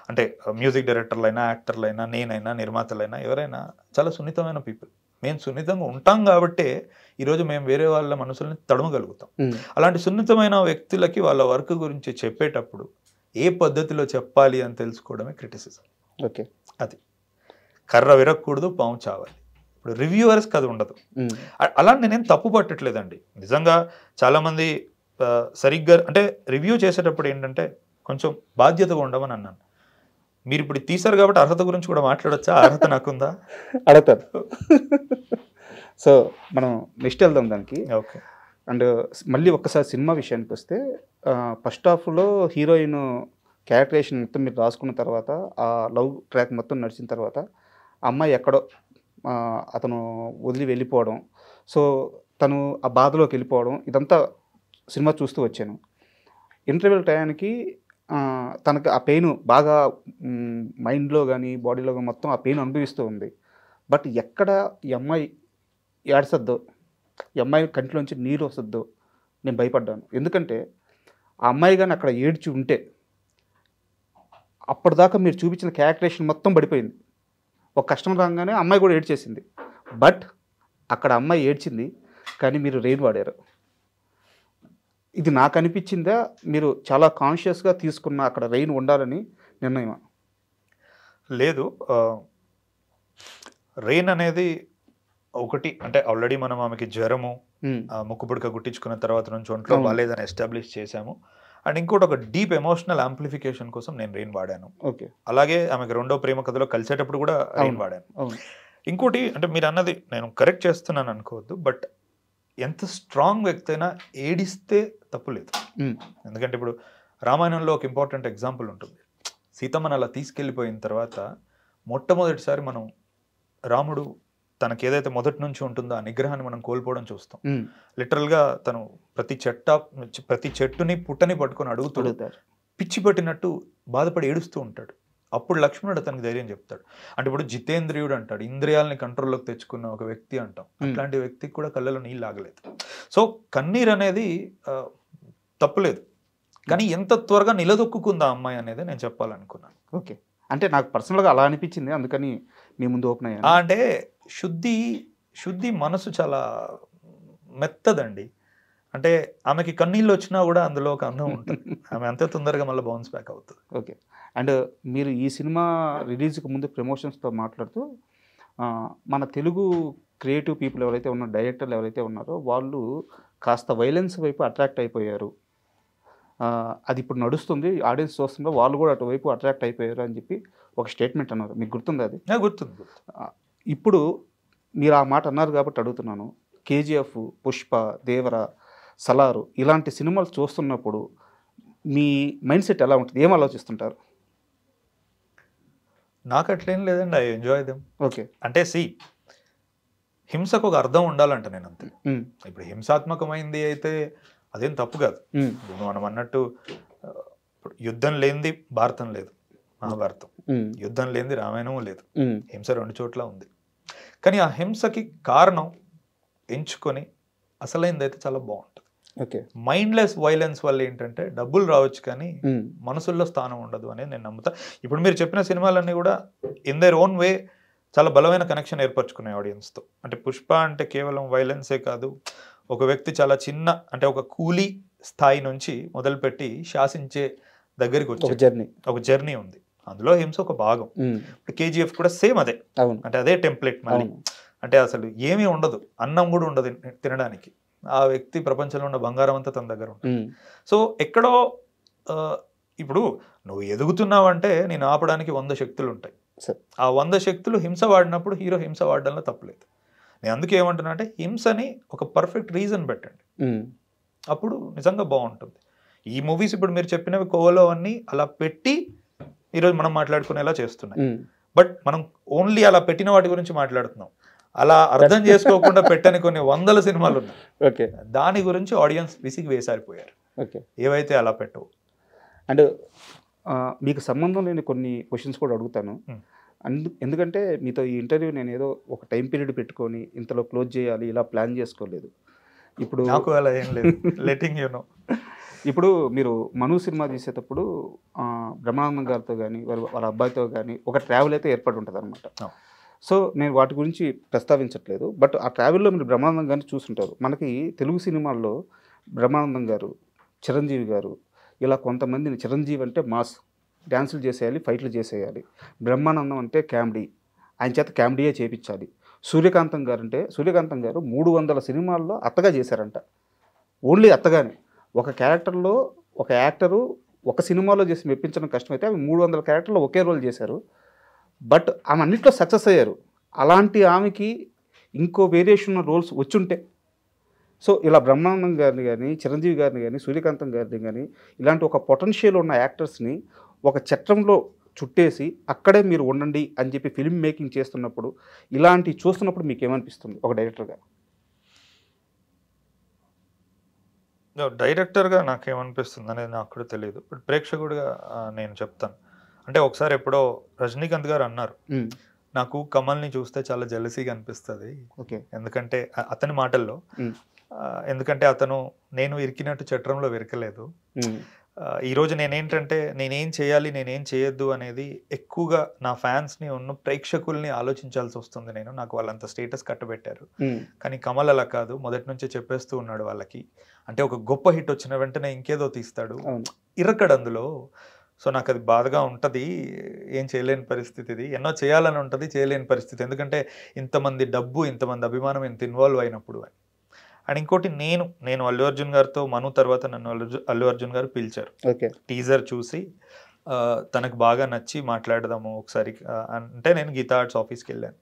అంటే మ్యూజిక్ డైరెక్టర్లైనా, యాక్టర్లైనా, నేనైనా, నిర్మాతలైనా, ఎవరైనా చాలా సున్నితమైన పీపుల్. మేము సున్నితంగా ఉంటాం కాబట్టే ఈరోజు మేము వేరే వాళ్ళ మనసుల్ని తడమగలుగుతాం. అలాంటి సున్నితమైన వ్యక్తులకి వాళ్ళ వర్క్ గురించి చెప్పేటప్పుడు ఏ పద్ధతిలో చెప్పాలి అని తెలుసుకోవడమే క్రిటిసిజం. ఓకే, అది కర్ర విరగకూడదు, పాము చావాలి. ఇప్పుడు రివ్యూవర్స్కి అది ఉండదు. అలా నేనేం తప్పు పట్టట్లేదండి. నిజంగా చాలామంది సరిగ్గా అంటే రివ్యూ చేసేటప్పుడు ఏంటంటే కొంచెం బాధ్యతగా ఉండమని అన్నాను. మీరు ఇప్పుడు తీశారు కాబట్టి అర్హత గురించి కూడా మాట్లాడొచ్చా? అర్హత నాకుందా? అడుగుతారు. సో మనం నెక్స్ట్ వెళ్దాం దానికి. ఓకే. అండ్ మళ్ళీ ఒక్కసారి సినిమా విషయానికి వస్తే, ఫస్ట్ హాఫ్లో హీరోయిన్ క్యారెక్టరేషన్ మొత్తం మీరు రాసుకున్న తర్వాత, ఆ లవ్ ట్రాక్ మొత్తం నడిచిన తర్వాత, అమ్మాయి ఎక్కడో అతను వదిలి వెళ్ళిపోవడం, సో తను ఆ బాధలోకి వెళ్ళిపోవడం, ఇదంతా సినిమా చూస్తూ వచ్చాను. ఇంటర్వెల్ టయానికి తనకు ఆ పెయిన్ బాగా మైండ్లో కానీ బాడీలో కానీ మొత్తం ఆ పెయిన్ అనుభవిస్తూ ఉంది. బట్ ఎక్కడ ఈ అమ్మాయి ఏడ్సద్దో, ఈ అమ్మాయి కంటిలోంచి నీరు వస్తుందో నేను భయపడ్డాను. ఎందుకంటే ఆ అమ్మాయి కానీ అక్కడ ఏడ్చి ఉంటే అప్పటిదాకా మీరు చూపించిన క్యారెక్టరేషన్ మొత్తం పడిపోయింది. ఒక కష్టం రాగానే అమ్మాయి కూడా ఏడ్చేసింది. బట్ అక్కడ అమ్మాయి ఏడ్చింది కానీ మీరు రెయిన్ వాడారు. ఇది నాకు అనిపించిందా, మీరు చాలా కాన్షియస్గా తీసుకున్న అక్కడ రెయిన్ ఉండాలని నిర్ణయమా? లేదు, రెయిన్ అనేది ఒకటి అంటే ఆల్రెడీ మనం ఆమెకి జ్వరము, ముక్కుపుడక గుట్టించుకున్న తర్వాత నుంచి ఒంట్లో బాలేదని ఎస్టాబ్లిష్ చేశాము. అండ్ ఇంకోటి ఒక డీప్ ఎమోషనల్ యాంప్లిఫికేషన్ కోసం నేను రెయిన్ వాడాను. ఓకే. అలాగే ఆమెకి రెండో ప్రేమ కథలో కలిసేటప్పుడు కూడా రెయిన్ వాడాను. ఇంకోటి అంటే మీరు అన్నది నేను కరెక్ట్ చేస్తున్నాను అనుకోవద్దు, బట్ ఎంత స్ట్రాంగ్ వ్యక్తి అయినా ఏడిస్తే తప్పులేదు. ఎందుకంటే ఇప్పుడు రామాయణంలో ఒక ఇంపార్టెంట్ ఎగ్జాంపుల్ ఉంటుంది. సీతమ్మని అలా తీసుకెళ్ళిపోయిన తర్వాత మొట్టమొదటిసారి మనం రాముడు తనకి ఏదైతే మొదటి నుంచి ఉంటుందో ఆ నిగ్రహాన్ని మనం కోల్పోవడం చూస్తాం. లిటరల్గా తను ప్రతి చెట్టుని పుట్టని పట్టుకొని అడుగుతాడు, పిచ్చి పట్టినట్టు బాధపడి ఏడుస్తూ ఉంటాడు. అప్పుడు లక్ష్మణుడు అతనికి ధైర్యం చెప్తాడు. అంటే ఇప్పుడు జితేంద్రియుడు అంటాడు, ఇంద్రియాలని కంట్రోల్లోకి తెచ్చుకున్న ఒక వ్యక్తి అంటాం. అట్లాంటి వ్యక్తికి కూడా కళ్ళలో నీళ్ళు ఆగలేదు. సో కన్నీరు అనేది తప్పులేదు, కానీ ఎంత త్వరగా నిలదొక్కుందా అమ్మాయి అనేది నేను చెప్పాలనుకున్నాను. ఓకే, అంటే నాకు పర్సనల్గా అలా అనిపించింది, అందుకని మీ ముందు ఓపెన్ అయ్యాను. అంటే శుద్ధి మనసు చాలా మెత్తదండి. అంటే ఆమెకి కన్నీళ్ళు వచ్చినా కూడా అందులో ఒక అందం ఉంటుంది. ఆమె అంతే తొందరగా మళ్ళీ బౌన్స్ బ్యాక్ అవుతుంది. ఓకే. అండ్ మీరు ఈ సినిమా రిలీజ్కి ముందు ప్రమోషన్స్తో మాట్లాడుతూ మన తెలుగు క్రియేటివ్ పీపుల్ ఎవరైతే ఉన్నారో, డైరెక్టర్లు ఎవరైతే ఉన్నారో వాళ్ళు కాస్త వైలెన్స్ వైపు అట్రాక్ట్ అయిపోయారు, అది ఇప్పుడు నడుస్తుంది, ఆడియన్స్ చూస్తుందో వాళ్ళు కూడా అటువైపు అట్రాక్ట్ అయిపోయారు అని చెప్పి ఒక స్టేట్మెంట్ అన్నారు. మీకు గుర్తుంది అది? గుర్తుంది. ఇప్పుడు మీరు ఆ మాట అన్నారు కాబట్టి అడుగుతున్నాను. కేజీఎఫ్, పుష్ప, దేవర, సలారు ఇలాంటి సినిమాలు చూస్తున్నప్పుడు మీ మైండ్ సెట్ ఎలా ఉంటుంది? ఏం ఆలోచిస్తుంటారు? నాకు అట్లేం లేదండి, ఐ ఎంజాయ్ దెమ్. ఓకే. అంటే హింసకు ఒక అర్థం ఉండాలంట నేను అంతే. ఇప్పుడు హింసాత్మకమైంది అయితే అదేం తప్పు కాదు. మనం అన్నట్టు యుద్ధం లేనిది భారతం లేదు, మహాభారతం. యుద్ధం లేనిది రామాయణం లేదు. హింస రెండు చోట్ల ఉంది. కానీ ఆ హింసకి కారణం ఎంచుకొని అసలైంది అయితే చాలా బాగుంటుంది. ఓకే. మైండ్లెస్ వైలెన్స్ వల్ల ఏంటంటే డబ్బులు రావచ్చు కానీ మనసుల్లో స్థానం ఉండదు అనేది నేను నమ్ముతా. ఇప్పుడు మీరు చెప్పిన సినిమాలన్నీ కూడా ఇన్ దేర్ ఓన్ వే చాలా బలమైన కనెక్షన్ ఏర్పరచుకున్నాయి ఆడియన్స్తో. అంటే పుష్ప అంటే కేవలం వైలెన్సే కాదు, ఒక వ్యక్తి చాలా చిన్న అంటే ఒక కూలీ స్థాయి నుంచి మొదలుపెట్టి శాసించే దగ్గరికి వచ్చే ఒక జర్నీ ఉంది. అందులో హింస ఒక భాగం. ఇప్పుడు కేజీఎఫ్ కూడా సేమ్ అదే. అంటే అదే టెంప్లెట్ మళ్ళీ. అంటే అసలు ఏమీ ఉండదు, అన్నం కూడా ఉండదు తినడానికి. ఆ వ్యక్తి ప్రపంచంలో ఉన్న బంగారం అంతా తన దగ్గర ఉంటుంది. సో ఎక్కడో ఇప్పుడు నువ్వు ఎదుగుతున్నావంటే నేను ఆపడానికి 100 శక్తులు ఉంటాయి. ఆ 100 శక్తులు హింస వాడినప్పుడు హీరో హింస వాడడంలో తప్పులేదు. నేను అందుకే ఏమంటున్నా అంటే హింసని ఒక పర్ఫెక్ట్ రీజన్ పెట్టండి, అప్పుడు నిజంగా బాగుంటుంది. ఈ మూవీస్ ఇప్పుడు మీరు చెప్పినవి కోవలో అన్నీ అలా పెట్టి ఈరోజు మనం మాట్లాడుకునేలా చేస్తున్నాయి. బట్ మనం ఓన్లీ అలా పెట్టిన వాటి గురించి మాట్లాడుతున్నాం. అలా అర్థం చేసుకోకుండా పెట్టని కొన్ని వందల సినిమాలు ఉన్నాయి. ఓకే. దాని గురించి ఆడియన్స్ విసిగి వేసారిపోయారు. ఓకే. ఏవైతే అలా పెట్టవు. అండ్ మీకు సంబంధం లేని కొన్ని క్వశ్చన్స్ కూడా అడుగుతాను. ఎందుకంటే మీతో ఈ ఇంటర్వ్యూ నేను ఏదో ఒక టైం పీరియడ్ పెట్టుకొని ఇంతలో క్లోజ్ చేయాలి ఇలా ప్లాన్ చేసుకోలేదు. ఇప్పుడు నాకు అలా ఏం లేదు. Letting you know. ఇప్పుడు మీరు మను సినిమా తీసేటప్పుడు బ్రహ్మానందం గారితో కానీ వాళ్ళ అబ్బాయితో కానీ ఒక ట్రావెల్ అయితే ఏర్పడి ఉంటుంది అనమాట. సో నేను వాటి గురించి ప్రస్తావించట్లేదు. బట్ ఆ ట్రావెల్లో మీరు బ్రహ్మానందం గారిని చూస్తుంటారు. మనకి తెలుగు సినిమాల్లో బ్రహ్మానందం గారు, చిరంజీవి గారు ఇలా కొంతమందిని, చిరంజీవి అంటే మాస్ డ్యాన్సులు చేసేయాలి, ఫైట్లు చేసేయాలి. బ్రహ్మానందం అంటే కామెడీ, ఆయన చేత కామెడీయే చేయించాలి. సూర్యకాంతం గారు అంటే సూర్యకాంతం గారు 300 సినిమాల్లో అత్తగా చేశారంట. ఓన్లీ అత్తగానే. ఒక క్యారెక్టర్లో ఒక యాక్టరు ఒక సినిమాలో చేసి మెప్పించడం కష్టమైతే ఆమె 300 క్యారెక్టర్లో ఒకే రోల్ చేశారు. బట్ ఆమె అన్నింటిలో సక్సెస్ అయ్యారు. అలాంటి ఆమెకి ఇంకో వేరియేషన్ రోల్స్ వచ్చుంటే, సో ఇలా బ్రహ్మానందం గారిని కానీ, చిరంజీవి గారిని కానీ, సూర్యకాంతం గారిని కానీ ఇలాంటి ఒక పొటెన్షియల్ ఉన్న యాక్టర్స్ని ఒక చట్రంలో చుట్టేసి అక్కడే మీరు ఉండండి అని చెప్పి ఫిల్మ్ మేకింగ్ చేస్తున్నప్పుడు, ఇలాంటి చూస్తున్నప్పుడు మీకు ఏమనిపిస్తుంది ఒక డైరెక్టర్గా? డైరెక్టర్గా నాకేమనిపిస్తుంది అనేది నాకు కూడా తెలియదు. బట్ ప్రేక్షకుడిగా నేను చెప్తాను. అంటే ఒకసారి ఎప్పుడో రజనీకాంత్ గారు అన్నారు, నాకు కమల్ని చూస్తే చాలా జెలసీగా అనిపిస్తుంది. ఓకే. ఎందుకంటే అతని మాటల్లో, ఎందుకంటే అతను నేను ఇరికినట్టు చట్రంలో విరకలేదు. ఈరోజు నేనేంటంటే నేనేం చేయాలి, నేనేం చేయొద్దు అనేది ఎక్కువగా నా ఫ్యాన్స్ని ఉన్న ప్రేక్షకుల్ని ఆలోచించాల్సి వస్తుంది. నాకు వాళ్ళంత స్టేటస్ కట్టబెట్టారు. కానీ కమల్ అలా కాదు, మొదటి నుంచే చెప్పేస్తూ ఉన్నాడు వాళ్ళకి. అంటే ఒక గొప్ప హిట్ వచ్చిన వెంటనే ఇంకేదో తీస్తాడు, ఇరకడు అందులో. సో నాకు అది బాధగా ఉంటుంది. ఏం చేయలేని పరిస్థితి ఇది. ఎన్నో చేయాలని ఉంటుంది, చేయలేని పరిస్థితి. ఎందుకంటే ఇంతమంది డబ్బు, ఇంతమంది అభిమానం ఇంత ఇన్వాల్వ్ అయినప్పుడు. అండ్ ఇంకోటి, నేను అల్లు అర్జున్ గారితో, మను తర్వాత నన్ను అల్లు అర్జున్ గారు పిలిచారు. టీజర్ చూసి తనకు బాగా నచ్చి మాట్లాడదాము ఒకసారి అంటే నేను గీతా ఆర్ట్స్ ఆఫీస్కి వెళ్ళాను.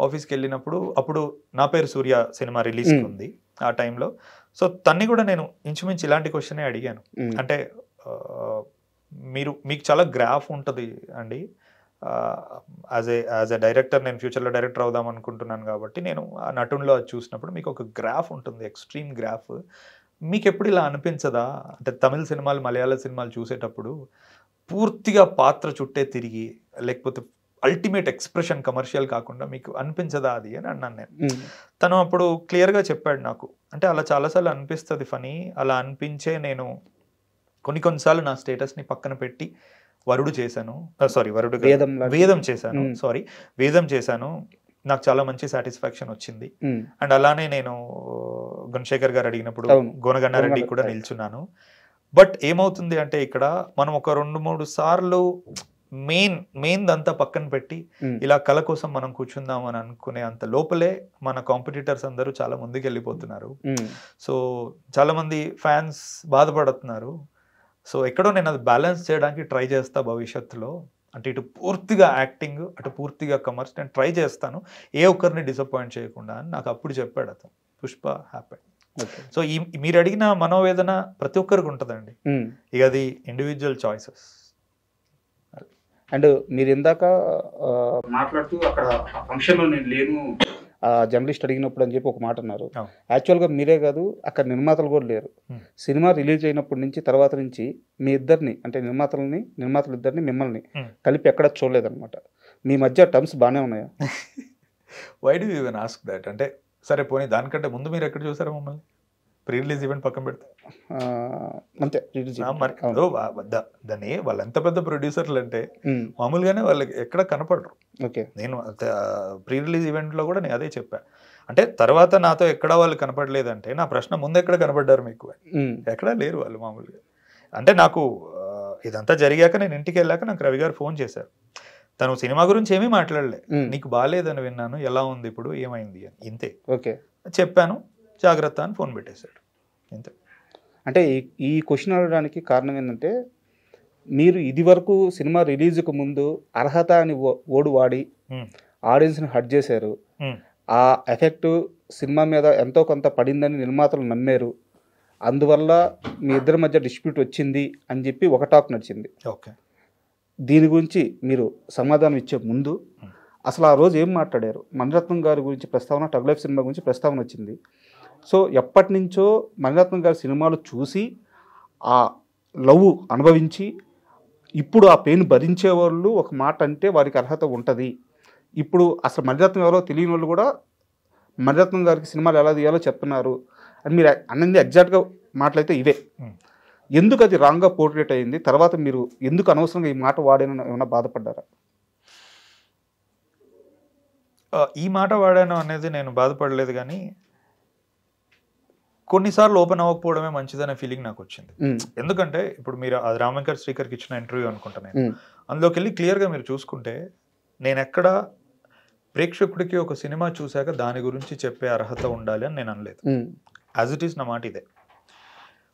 ఆఫీస్కి వెళ్ళినప్పుడు అప్పుడు నా పేరు సూర్య సినిమా రిలీజ్కి ఉంది ఆ టైంలో. సో తన్ని కూడా నేను ఇంచుమించు ఇలాంటి క్వశ్చనే అడిగాను. అంటే మీకు చాలా గ్రాఫ్ ఉంటుంది అండి, యాజ్ ఎ డైరెక్టర్ నేను ఫ్యూచర్లో డైరెక్టర్ అవుదాం అనుకుంటున్నాను కాబట్టి నేను ఆ నటునిలో అది చూసినప్పుడు మీకు ఒక గ్రాఫ్ ఉంటుంది, ఎక్స్ట్రీమ్ గ్రాఫ్. మీకు ఎప్పుడు ఇలా అనిపించదా? అంటే తమిళ సినిమాలు, మలయాళ సినిమాలు చూసేటప్పుడు పూర్తిగా పాత్ర చుట్టే తిరిగి, లేకపోతే అల్టిమేట్ ఎక్స్ప్రెషన్ కమర్షియల్ కాకుండా మీకు అనిపించదా అది అని అన్నాను నేను. తను అప్పుడు క్లియర్గా చెప్పాడు నాకు, అంటే అలా చాలాసార్లు అనిపిస్తుంది ఫనీ. అలా అనిపించే నేను కొన్నిసార్లు నా స్టేటస్ని పక్కన పెట్టి వరుడు చేశాను, వేదం చేశాను. నాకు చాలా మంచి సాటిస్ఫాక్షన్ వచ్చింది. అండ్ అలానే నేను గుణశేఖర్ గారు అడిగినప్పుడు గోనగన్నారెడ్డి కూడా నిల్చున్నాను. బట్ ఏమవుతుంది అంటే ఇక్కడ మనం ఒక 2-3 సార్లు మెయిన్ అంతా పక్కన పెట్టి ఇలా కళ కోసం మనం కూర్చుందాం అని అనుకునే అంత లోపలే మన కాంపిటీటర్స్ అందరూ చాలా ముందుకు వెళ్ళిపోతున్నారు. సో చాలా మంది ఫ్యాన్స్ బాధపడుతున్నారు. సో ఎక్కడో నేను అది బ్యాలెన్స్ చేయడానికి ట్రై చేస్తా భవిష్యత్తులో. అంటే ఇటు పూర్తిగా యాక్టింగ్, అటు పూర్తిగా కమర్స్ నేను ట్రై చేస్తాను, ఏ ఒక్కరిని డిసప్పాయింట్ చేయకుండా అని నాకు అప్పుడు చెప్పాడు అతను. పుష్ప హ్యాపీ. సో మీరు అడిగిన మనోవేదన ప్రతి ఒక్కరికి ఉంటుందండి, ఇక అది ఇండివిజువల్ చాయిసెస్. అండ్ మీరు ఇందాక మాట్లాడుతూ అక్కడ ఫంక్షన్లో నేను లేను జర్నలిస్ట్ అడిగినప్పుడు అని చెప్పి ఒక మాట అన్నారు. యాక్చువల్గా మీరే కాదు, అక్కడ నిర్మాతలు కూడా లేరు. సినిమా రిలీజ్ అయినప్పటి నుంచి తర్వాత నుంచి మీ ఇద్దరిని, అంటే నిర్మాతలు ఇద్దరిని మిమ్మల్ని కలిపి ఎక్కడ చూడలేదన్నమాట. మీ మధ్య టర్మ్స్ బాగానే ఉన్నాయా? Why do you even ask that? అంటే సరే పోనీ దానికంటే ముందు మీరు ఎక్కడ చూసారా మమ్మల్ని? ప్రీ రిలీజ్ ఈవెంట్ పక్కన పెడితే అంతే. దాన్ని వాళ్ళు ఎంత పెద్ద ప్రొడ్యూసర్లు అంటే మామూలుగానే వాళ్ళకి ఎక్కడ కనపడరు. నేను ప్రీ రిలీజ్ ఈవెంట్లో కూడా నేను అదే చెప్పా. అంటే తర్వాత నాతో ఎక్కడ వాళ్ళు కనపడలేదంటే నా ప్రశ్న, ముందు ఎక్కడ కనపడ్డారు మీకు? ఎక్కడా లేరు వాళ్ళు మామూలుగా. అంటే నాకు ఇదంతా జరిగాక నేను ఇంటికి వెళ్ళాక నాకు రవి గారు ఫోన్ చేశారు. తను సినిమా గురించి ఏమీ మాట్లాడలే, నీకు బాగాలేదని విన్నాను, ఎలా ఉంది ఇప్పుడు, ఏమైంది అని, ఇంతే చెప్పాను. జాగ్రత్త అని ఫోన్ పెట్టేశాడు, ఇంతే. అంటే ఈ క్వశ్చన్ అడగడానికి కారణం ఏంటంటే, మీరు ఇది వరకు సినిమా రిలీజ్కు ముందు అర్హత అని ఓడు వాడి ఆడియన్స్ని హర్ట్ చేశారు. ఆ ఎఫెక్ట్ సినిమా మీద ఎంతో కొంత పడిందని నిర్మాతలు నమ్మారు. అందువల్ల మీ ఇద్దరి మధ్య డిస్ప్యూట్ వచ్చింది అని చెప్పి ఒక టాక్ నడిచింది. ఓకే. దీని గురించి మీరు సమాధానం ఇచ్చే ముందు అసలు ఆ రోజు ఏం మాట్లాడారు? మణిరత్నం గారి గురించి ప్రస్తావన, టగ్ లైఫ్ సినిమా గురించి ప్రస్తావన వచ్చింది. సో ఎప్పటి నుంచో మణిరత్నం గారి సినిమాలు చూసి ఆ లవ్ అనుభవించి ఇప్పుడు ఆ పెయిన్ భరించే వాళ్ళు ఒక మాట అంటే వారికి అర్హత ఉంటుంది. ఇప్పుడు అసలు మణిరత్నం ఎవరో తెలియని వాళ్ళు కూడా మణిరత్నం గారికి సినిమాలు ఎలా తీయాలో చెప్తున్నారు అని మీరు అన్నది ఎగ్జాక్ట్గా మాటలైతే ఇవే. ఎందుకు అది రాంగ్గా పోర్ట్రేట్ అయింది? తర్వాత మీరు ఎందుకు అనవసరంగా ఈ మాట వాడేనని ఏమైనా బాధపడ్డారా? ఈ మాట వాడాను అనేది నేను బాధపడలేదు, కానీ కొన్నిసార్లు ఓపెన్ అవ్వకపోవడమే మంచిదనే ఫీలింగ్ నాకు వచ్చింది. ఎందుకంటే ఇప్పుడు మీరు అది రామశంకర్ శ్రీకర్కి ఇచ్చిన ఇంటర్వ్యూ అనుకుంటాను నేను, అందులోకి వెళ్ళి క్లియర్గా మీరు చూసుకుంటే నేను ఎక్కడ ప్రేక్షకుడికి ఒక సినిమా చూశాక దాని గురించి చెప్పే అర్హత ఉండాలి అని నేను అనలేదు. యాజ్ ఇట్ ఈస్ నా మాట ఇదే.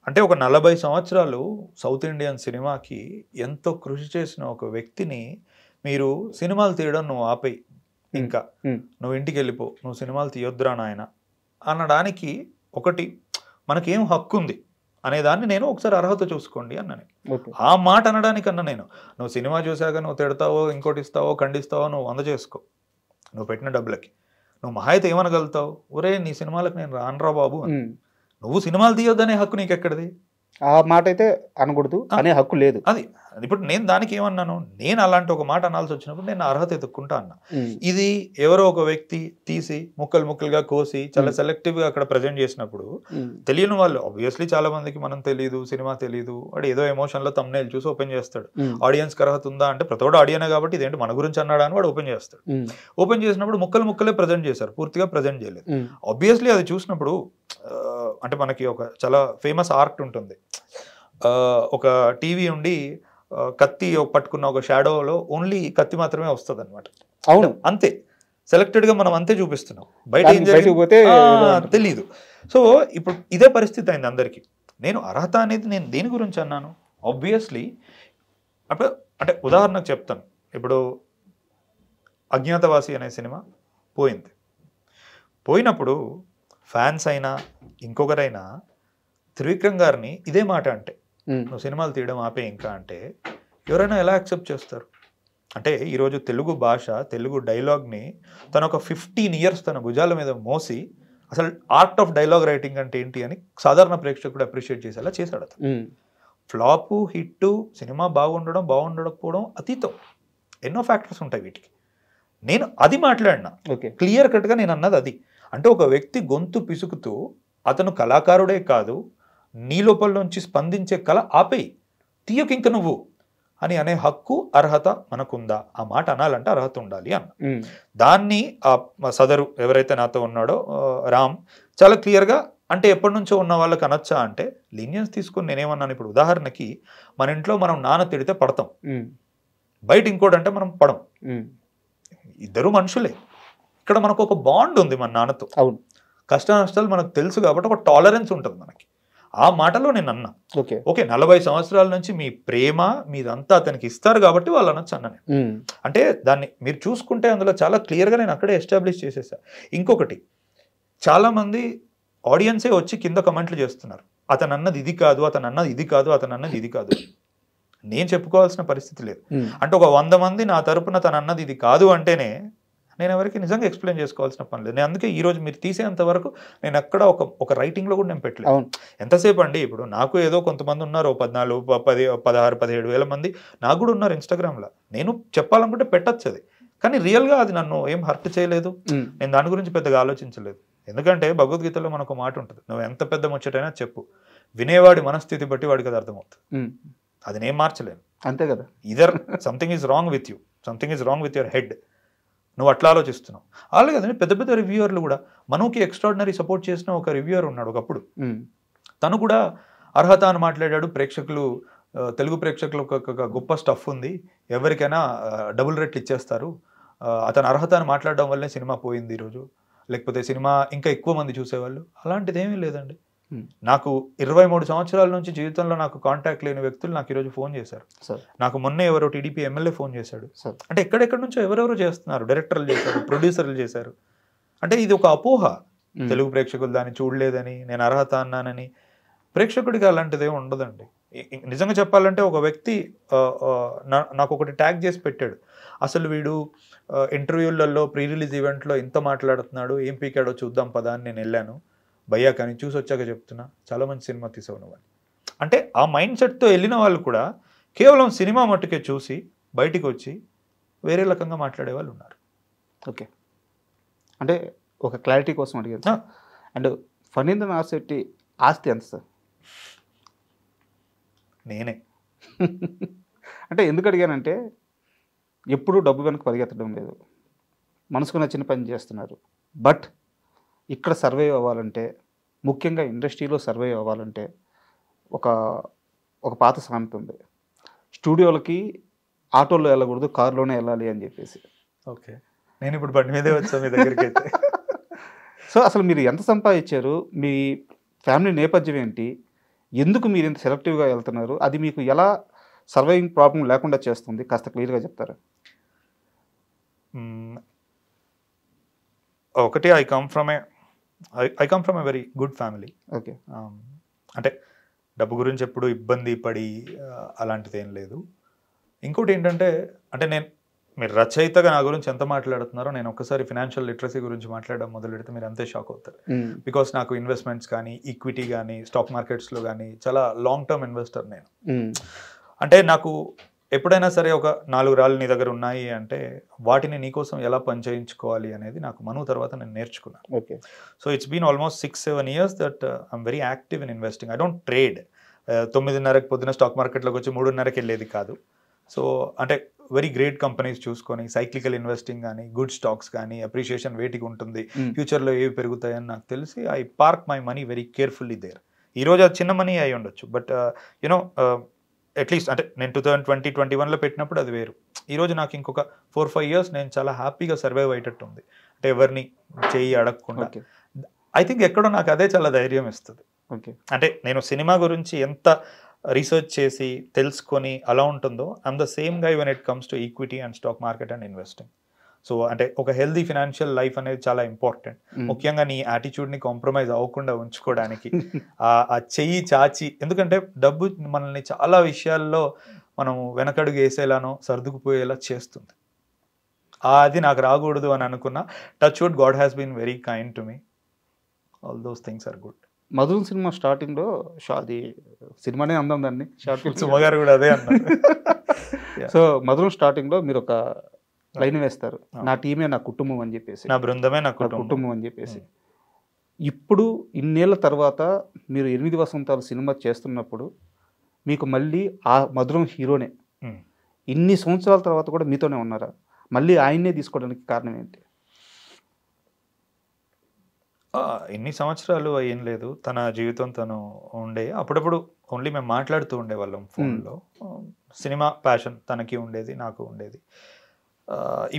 అంటే ఒక 40 సంవత్సరాలు సౌత్ ఇండియన్ సినిమాకి ఎంతో కృషి చేసిన ఒక వ్యక్తిని మీరు సినిమాలు తీయడం నువ్వు ఆపేయి, ఇంకా నువ్వు ఇంటికి వెళ్ళిపో, నువ్వు సినిమాలు తీయొద్దురా నాయన అనడానికి ఒకటి మనకేం హక్కు ఉంది అనేదాన్ని నేను ఒకసారి అర్హత చూసుకోండి అన్నాను. ఆ మాట అనడానికన్నా నేను నువ్వు సినిమా చూశాక నువ్వు తిడతావో, ఇంకోటి ఇస్తావో, ఖండిస్తావో, నువ్వు చేసుకో నువ్వు పెట్టిన డబ్బులకి. నువ్వు మహా అయితే ఏమనగలుగుతావు? ఒరే నీ సినిమాలకు నేను రానురా బాబు అని. నువ్వు సినిమాలు తీయొద్దనే హక్కు నీకు ఎక్కడిది? ఆ మాట అయితే అనకూడదు అనే హక్కు లేదు. అది ఇప్పుడు నేను దానికి ఏమన్నాను, నేను అలాంటి ఒక మాట అనాల్సి వచ్చినప్పుడు నేను అర్హత ఎత్తుక్కుంటా అన్నా. ఇది ఎవరో ఒక వ్యక్తి తీసి ముక్కలు ముక్కలుగా కోసి చాలా సెలెక్టివ్ గా అక్కడ ప్రజెంట్ చేసినప్పుడు తెలియని వాళ్ళు, ఆబ్వియస్లీ చాలా మందికి మనం తెలియదు, సినిమా తెలియదు, వాడు ఏదో ఎమోషన్ లో తమ్నైల్ చూసి ఓపెన్ చేస్తాడు. ఆడియన్స్ కి అర్హత ఉందా అంటే ప్రతి ఒక్కడు ఆడియనే కాబట్టి ఇదేంటి మన గురించి అన్నాడా అని వాడు ఓపెన్ చేస్తాడు. ఓపెన్ చేసినప్పుడు ముక్కలు ముక్కలే ప్రజెంట్ చేశారు, పూర్తిగా ప్రజెంట్ చేయలేదు. ఆబ్వియస్లీ అది చూసినప్పుడు అంటే మనకి ఒక చాలా ఫేమస్ ఆర్ట్ ఉంటుంది, ఒక టీవీ ఉండి కత్తి పట్టుకున్న ఒక షాడోలో ఓన్లీ కత్తి మాత్రమే వస్తుంది అనమాట. అవును, అంతే సెలెక్టెడ్ గా మనం అంతే చూపిస్తున్నాం, బయట ఏం జరిగిపోతే తెలీదు. సో ఇప్పుడు ఇదే పరిస్థితి అయింది అందరికి. నేను అర్హత అనేది నేను దేని గురించి అన్నాను? ఆబ్వియస్లీ అప్పుడు అంటే ఉదాహరణకు చెప్తాను, ఇప్పుడు అజ్ఞాతవాసి అనే సినిమా పోయినప్పుడు ఫ్యాన్స్ అయినా ఇంకొకరైనా త్రివిక్రమ్ గారిని ఇదే మాట అంటే నువ్వు సినిమాలు తీయడం ఆపే ఇంకా అంటే ఎవరైనా ఎలా యాక్సెప్ట్ చేస్తారు? అంటే ఈరోజు తెలుగు భాష, తెలుగు డైలాగ్ని తను ఒక 15 years తన భుజాల మీద మోసి అసలు ఆర్ట్ ఆఫ్ డైలాగ్ రైటింగ్ అంటే ఏంటి అని సాధారణ ప్రేక్షకుడు అప్రిషియేట్ చేసేలా చేశాడు అతను. ఫ్లాపు, హిట్టు, సినిమా బాగుండడం బాగుండకపోవడం అతీతం, ఎన్నో ఫ్యాక్టర్స్ ఉంటాయి వీటికి. నేను అది మాట్లాడినా, క్లియర్ కట్గా నేను అన్నది అది. అంటే ఒక వ్యక్తి గొంతు పిసుకుతూ అతను కళాకారుడే కాదు, నీ లోపల నుంచి స్పందించే కళ ఆపేయి, తీయకు ఇంక నువ్వు అని అనే హక్కు, అర్హత మనకుందా? ఆ మాట అనాలంటే అర్హత ఉండాలి అన్న. దాన్ని ఆ సదరు ఎవరైతే నాతో ఉన్నాడో రామ్ చాలా క్లియర్గా, అంటే ఎప్పటి నుంచో ఉన్న వాళ్ళకి అనొచ్చా అంటే లీనియన్స్ తీసుకుని నేనేమన్నాను, ఇప్పుడు ఉదాహరణకి మన ఇంట్లో మనం నాన్న తిడితే పడతాం, బయట ఇంకోటంటే మనం పడం, ఇద్దరు మనుషులే. ఇక్కడ మనకు ఒక బాండ్ ఉంది మన నాన్నతో, అవును, కష్ట నష్టాలు మనకు తెలుసు కాబట్టి ఒక టాలరెన్స్ ఉంటుంది మనకి. ఆ మాటలో నేను అన్నా, ఓకే 40 సంవత్సరాల నుంచి మీ ప్రేమ మీదంతా అతనికి ఇస్తారు కాబట్టి వాళ్ళు అనొచ్చు అన్న నేను. అంటే దాన్ని మీరు చూసుకుంటే అందులో చాలా క్లియర్గా నేను అక్కడే ఎస్టాబ్లిష్ చేసేసా. ఇంకొకటి, చాలామంది ఆడియన్సే వచ్చి కింద కమెంట్లు చేస్తున్నారు, అతను అన్నది ఇది కాదు, అతను అన్నది ఇది కాదు, అతను అన్నది ఇది కాదు. నేను చెప్పుకోవాల్సిన పరిస్థితి లేదు. అంటే ఒక 100 మంది నా తరపున తను అన్నది ఇది కాదు అంటేనే నేను ఎవరికి నిజంగా ఎక్స్ప్లెయిన్ చేసుకోవాల్సిన పని లేదు. నేను అందుకే ఈరోజు మీరు తీసేంత వరకు నేను ఎక్కడ ఒక రైటింగ్లో కూడా నేను పెట్టలేదు. ఎంతసేపు అండి, ఇప్పుడు నాకు ఏదో కొంతమంది ఉన్నారు, 14, 10, 16, 17 వేల మంది నాకు కూడా ఉన్నారు ఇన్స్టాగ్రామ్లో. నేను చెప్పాలనుకుంటే పెట్టచ్చు అది, కానీ రియల్గా అది నన్ను ఏం హర్ట్ చేయలేదు. నేను దాని గురించి పెద్దగా ఆలోచించలేదు. ఎందుకంటే భగవద్గీతలో మనకు మాట ఉంటుంది, నువ్వు ఎంత పెద్ద ముచ్చటైనా చెప్పు, వినేవాడి మనస్థితి బట్టి వాడికి అది అర్థమవుతుంది. అది నేను మార్చలేను, అంతే కదా. Either something is wrong with you, something is wrong with your head. నువ్వు అట్లా ఆలోచిస్తున్నావు. అలాగే కదండి పెద్ద పెద్ద రివ్యూవర్లు కూడా, మనకి ఎక్స్ట్రాడినరీ సపోర్ట్ చేసిన ఒక రివ్యూవర్ ఉన్నాడు ఒకప్పుడు, తను కూడా అర్హత అని మాట్లాడాడు. ప్రేక్షకులు, తెలుగు ప్రేక్షకులు ఒక గొప్ప స్టఫ్ ఉంది, ఎవరికైనా డబుల్ రేట్లు ఇచ్చేస్తారు, అతను అర్హత అని మాట్లాడడం వల్లే సినిమా పోయింది ఈరోజు, లేకపోతే సినిమా ఇంకా ఎక్కువ మంది చూసేవాళ్ళు. అలాంటిది ఏమీ లేదండి. నాకు 23 సంవత్సరాల నుంచి జీవితంలో నాకు కాంటాక్ట్ లేని వ్యక్తులు నాకు ఈరోజు ఫోన్ చేశారు. నాకు మొన్నే ఎవరో టీడీపీ ఎమ్మెల్యే ఫోన్ చేశాడు. అంటే ఎక్కడెక్కడి నుంచో ఎవరెవరో చేస్తున్నారు, డైరెక్టర్లు చేశారు, ప్రొడ్యూసర్లు చేశారు. అంటే ఇది ఒక అపోహ, తెలుగు ప్రేక్షకులు దాన్ని చూడలేదని, నేను అర్హత అన్నానని. ప్రేక్షకుడికి అలాంటిదే ఉండదండి. నిజంగా చెప్పాలంటే ఒక వ్యక్తి నాకు ఒకటి ట్యాగ్ చేసి పెట్టాడు, అసలు వీడు ఇంటర్వ్యూలలో ప్రీ రిలీజ్ ఈవెంట్లో ఇంత మాట్లాడుతున్నాడు, ఏం పీకాడో చూద్దాం పదా అని నేను వెళ్ళాను. భయ్యా కానీ చూసి వచ్చాక చెప్తున్నా చాలా మంచి సినిమా తీసావు నువ్వు అని. అంటే ఆ మైండ్ సెట్తో వెళ్ళిన వాళ్ళు కూడా కేవలం సినిమా మట్టుకే చూసి బయటికి వచ్చి వేరే రకంగా మాట్లాడే వాళ్ళు ఉన్నారు. ఓకే, అంటే ఒక క్లారిటీ కోసం అడిగాను. అండ్ ఫణీంద్ర నాథ్ శెట్టి ఆస్తి ఎంత సార్? నేనే. అంటే ఎందుకు అడిగానంటే ఎప్పుడూ డబ్బు వెనక పరిగెత్తడం లేదు, మనసుకు నచ్చిన పని చేస్తున్నారు. బట్ ఇక్కడ సర్వైవ్ అవ్వాలంటే, ముఖ్యంగా ఇండస్ట్రీలో సర్వైవ్ అవ్వాలంటే ఒక పాత సామెత ఉంది, స్టూడియోలకి ఆటోలో వెళ్ళకూడదు కారులోనే వెళ్ళాలి అని చెప్పేసి. ఓకే, నేను ఇప్పుడు బండి మీదే వచ్చాను మీ దగ్గరికి అయితే. సో అసలు మీరు ఎంత సంపాదించారు, మీ ఫ్యామిలీ నేపథ్యం ఏంటి, ఎందుకు మీరు ఇంత సెలెక్టివ్గా వెళ్తున్నారు, అది మీకు ఎలా సర్వైవింగ్ ప్రాబ్లం లేకుండా చేస్తుంది, కాస్త క్లియర్గా చెప్తారా? ఒకటి I come from a very good family. Okay, అంటే డబ్బు గురించి ఎప్పుడు ఇబ్బంది పడి అలాంటిది ఏం లేదు. ఇంకోటి ఏంటంటే, అంటే మీరు రచయితగా నా గురించి ఎంత మాట్లాడుతున్నారో, నేను ఒక్కసారి ఫినాన్షియల్ లిటరసీ గురించి మాట్లాడడం మొదలు పెడితే మీరు అంతే షాక్ అవుతారు. బికాస్ నాకు ఇన్వెస్ట్మెంట్స్ కానీ, ఈక్విటీ కానీ, స్టాక్ మార్కెట్స్లో కానీ చాలా లాంగ్ టర్మ్ ఇన్వెస్టర్ నేను. అంటే నాకు ఎప్పుడైనా సరే ఒక 4 రాళ్ళు నీ దగ్గర ఉన్నాయి అంటే వాటిని నీకోసం ఎలా పని చేయించుకోవాలి అనేది నాకు మను తర్వాత నేను నేర్చుకున్నాను. Okay, so it's been almost 6-7 years that I'm very active in investing. I don't trade. 9:30కి పొద్దున స్టాక్ మార్కెట్లోకి వచ్చి 3:30కి వెళ్ళేది కాదు. సో అంటే వెరీ గ్రేట్ కంపెనీస్ చూసుకొని సైక్లికల్ ఇన్వెస్టింగ్ కానీ, గుడ్ స్టాక్స్ కానీ, అప్రిషియేషన్ వేటికి ఉంటుంది, ఫ్యూచర్లో ఏవి పెరుగుతాయని నాకు తెలిసి I park my money very carefully there. ఈరోజు అది చిన్న మనీ అయి ఉండొచ్చు, బట్ యునో అట్లీస్ట్ అంటే నేను 2020-21లో పెట్టినప్పుడు అది వేరు. ఈరోజు నాకు ఇంకొక 4-5 years నేను చాలా హ్యాపీగా సర్వైవ్ అయ్యేటట్టు ఉంది. అంటే ఎవరిని చెయ్యి అడగకుండా. ఐ థింక్ ఎక్కడో నాకు అదే చాలా ధైర్యం ఇస్తుంది. ఓకే, అంటే నేను సినిమా గురించి ఎంత రీసెర్చ్ చేసి తెలుసుకొని అలా ఉంటుందో, I'm the same guy when it comes to equity and stock market and investing. So అంటే ఒక హెల్దీ ఫినాన్షియల్ లైఫ్ అనేది చాలా ఇంపార్టెంట్. ముఖ్యంగా నీ యాటిట్యూడ్ని కాంప్రమైజ్ అవ్వకుండా ఉంచుకోవడానికి ఆ చెయ్యి చాచి, ఎందుకంటే డబ్బు మనల్ని చాలా విషయాల్లో మనం వెనకడుగు వేసేలానో సర్దుకుపోయేలా చేస్తుంది. అది నాకు రాకూడదు అని అనుకున్నా. Touch wood, God has been very kind to me. All those things are good. Madhuram cinema స్టార్టింగ్లో అది సినిమానే అందాం దాన్ని, షార్ట్ ఫిల్మ్. సుమగారు కూడా అదే అన్నారు. సో మధురం స్టార్టింగ్లో మీరు ఒక లైన్ వేస్తారు, నా టీమే నా కుటుంబం అని చెప్పేసి, నా బృందమే నా కుటుంబం అని చెప్పేసి. ఇప్పుడు ఇన్నేళ్ల తర్వాత మీరు 8 వసంతాలు సినిమా చేస్తున్నప్పుడు మీకు మళ్ళీ ఆ మధురం హీరోనే ఇన్ని సంవత్సరాల తర్వాత కూడా మీతోనే ఉన్నారా? మళ్ళీ ఆయన్నే తీసుకోవడానికి కారణం ఏంటి? ఇన్ని సంవత్సరాలు ఏం లేదు, తన జీవితం తను ఉండే. అప్పుడప్పుడు ఓన్లీ మేము మాట్లాడుతూ ఉండేవాళ్ళం ఫోన్లో. సినిమా ప్యాషన్ తనకి ఉండేది, నాకు ఉండేది.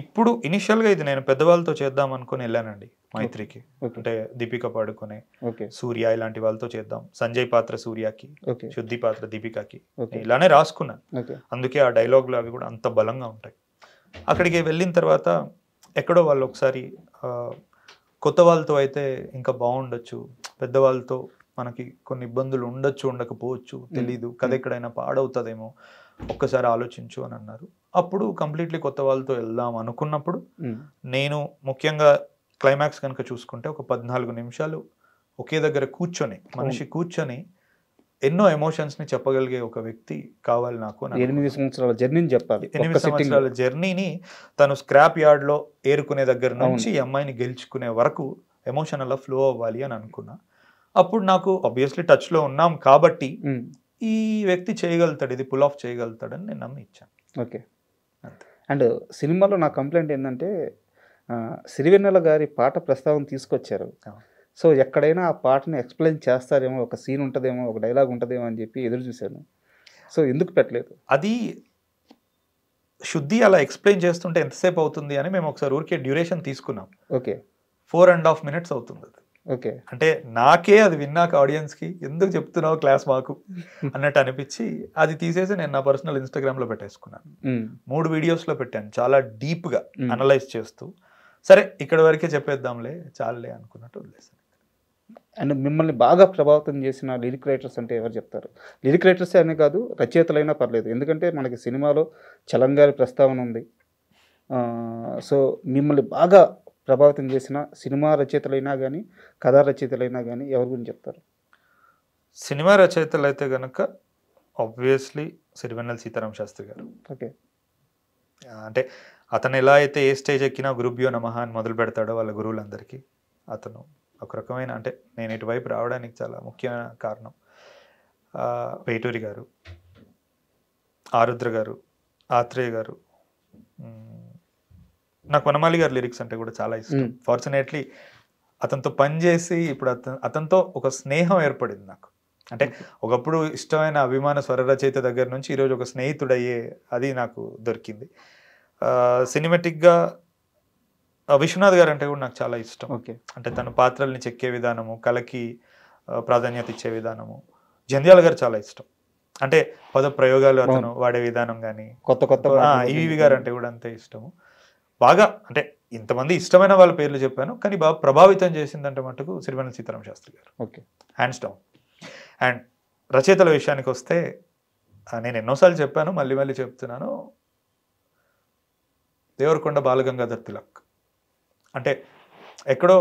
ఇప్పుడు ఇనిషియల్గా ఇది నేను పెద్దవాళ్ళతో చేద్దాం అనుకుని వెళ్ళానండి మైత్రికి. అంటే దీపిక పాడుకునే, సూర్య ఇలాంటి వాళ్ళతో చేద్దాం, సంజయ్ పాత్ర సూర్యకి, శుద్ధి పాత్ర దీపికకి, ఇలానే రాసుకున్నాను. అందుకే ఆ డైలాగులు అవి కూడా అంత బలంగా ఉంటాయి. అక్కడికి వెళ్ళిన తర్వాత ఎక్కడో వాళ్ళు ఒకసారి కొత్త వాళ్ళతో అయితే ఇంకా బాగుండొచ్చు, పెద్దవాళ్ళతో మనకి కొన్ని ఇబ్బందులు ఉండొచ్చు, ఉండకపోవచ్చు, తెలీదు, కథ ఎక్కడైనా పాడవుతుందేమో, ఒక్కసారి ఆలోచించు అని అన్నారు. అప్పుడు కంప్లీట్లీ కొత్త వాళ్ళతో వెళ్దాం అనుకున్నప్పుడు నేను ముఖ్యంగా క్లైమాక్స్ కనుక చూసుకుంటే ఒక 14 నిమిషాలు ఒకే దగ్గర కూర్చొని, మనిషి కూర్చొని ఎన్నో ఎమోషన్స్ని చెప్పగలిగే ఒక వ్యక్తి కావాలి నాకు. 8 సంవత్సరాల జర్నీని చెప్పాలి. 8 సంవత్సరాల జర్నీని తను స్క్రాప్ యార్డ్లో ఏరుకునే దగ్గర నుంచి ఈ అమ్మాయిని గెలుచుకునే వరకు ఎమోషన్ అలా ఫ్లో అవ్వాలి అని అనుకున్నా. అప్పుడు నాకు ఆబ్వియస్లీ టచ్లో ఉన్నాం కాబట్టి ఈ వ్యక్తి చేయగలుగుతాడు, ఇది పుల్ ఆఫ్ చేయగలుగుతాడని నేను నమ్మి ఇచ్చాను. ఓకే. అండ్ సినిమాలో నా కంప్లైంట్ ఏంటంటే సిరివెన్నెల గారి పాట ప్రస్తావన తీసుకొచ్చారు. సో ఎక్కడైనా ఆ పాటని ఎక్స్ప్లెయిన్ చేస్తారేమో, ఒక సీన్ ఉంటుందేమో, ఒక డైలాగ్ ఉంటుందేమో అని చెప్పి ఎదురు చూశాను. సో ఎందుకు పెట్టలేదు? అది శుద్ధి అలా ఎక్స్ప్లెయిన్ చేస్తుంటే ఎంతసేపు అవుతుంది అని మేము ఒకసారి ఊరికే డ్యూరేషన్ తీసుకున్నాం. ఓకే, 4.5 minutes అవుతుంది అది. ఓకే, అంటే నాకే అది విన్నాక ఆడియన్స్కి ఎందుకు చెప్తున్నావు క్లాస్ మాకు అన్నట్టు అనిపించి అది తీసేసి నేను నా పర్సనల్ ఇన్స్టాగ్రామ్లో పెట్టేసుకున్నాను. 3 వీడియోస్లో పెట్టాను, చాలా డీప్గా అనలైజ్ చేస్తూ. సరే ఇక్కడ వరకే చెప్పేద్దాంలే, చాలులే అనుకున్నట్టు వదిలేసాను. అండ్ మిమ్మల్ని బాగా ప్రభావితం చేసిన లిరిక్ రైటర్స్ అంటే ఎవరు చెప్తారు? లిరిక్ రైటర్సే అనే కాదు, రచయితలైనా పర్లేదు. ఎందుకంటే మనకి సినిమాలో చలం గారి ప్రస్తావన ఉంది. సో మిమ్మల్ని బాగా ప్రభావితం చేసిన సినిమా రచయితలైనా కానీ, కథా రచయితలైనా కానీ ఎవరి గురించి చెప్తారు? సినిమా రచయితలు అయితే కనుక ఆబ్వియస్లీ సిరివెన్నెల సీతారామ శాస్త్రి గారు. ఓకే. అంటే అతను ఎలా అయితే ఏ స్టేజ్ ఎక్కినా గురుభ్యో నమః అని మొదలు పెడతాడో వాళ్ళ గురువులందరికీ, అతను ఒక రకమైన, అంటే నేను ఇటువైపు రావడానికి చాలా ముఖ్యమైన కారణం వేటూరి గారు, ఆరుద్ర గారు, ఆత్రేయ గారు. నాకు వనమాలి గారి లిరిక్స్ అంటే కూడా చాలా ఇష్టం. ఫార్చునేట్లీ అతనితో పనిచేసి ఇప్పుడు అతనితో ఒక స్నేహం ఏర్పడింది నాకు. అంటే ఒకప్పుడు ఇష్టమైన అభిమాన స్వర రచయిత దగ్గర నుంచి ఈరోజు ఒక స్నేహితుడయ్యే అది నాకు దొరికింది. సినిమాటిక్గా విశ్వనాథ్ గారు అంటే కూడా నాకు చాలా ఇష్టం. ఓకే. అంటే తన పాత్రల్ని చెక్కే విధానము, కళకి ప్రాధాన్యత ఇచ్చే విధానము. జంధ్యాల గారు చాలా ఇష్టం. అంటే పద ప్రయోగాలు అతను వాడే విధానం కానీ, కొత్త కొత్త ఈవి గారు అంటే కూడా అంతే ఇష్టము. బాగా అంటే ఇంతమంది ఇష్టమైన వాళ్ళ పేర్లు చెప్పాను, కానీ బాగా ప్రభావితం చేసిందంటే మటుకు సిరివెన్నెల సీతారామ శాస్త్రి గారు. Okay, hands down. అండ్ రచయితల విషయానికి వస్తే నేను ఎన్నోసార్లు చెప్పాను, మళ్ళీ మళ్ళీ చెప్తున్నాను, దేవరకొండ బాలగంగాధర్ తిలక్. అంటే ఎక్కడో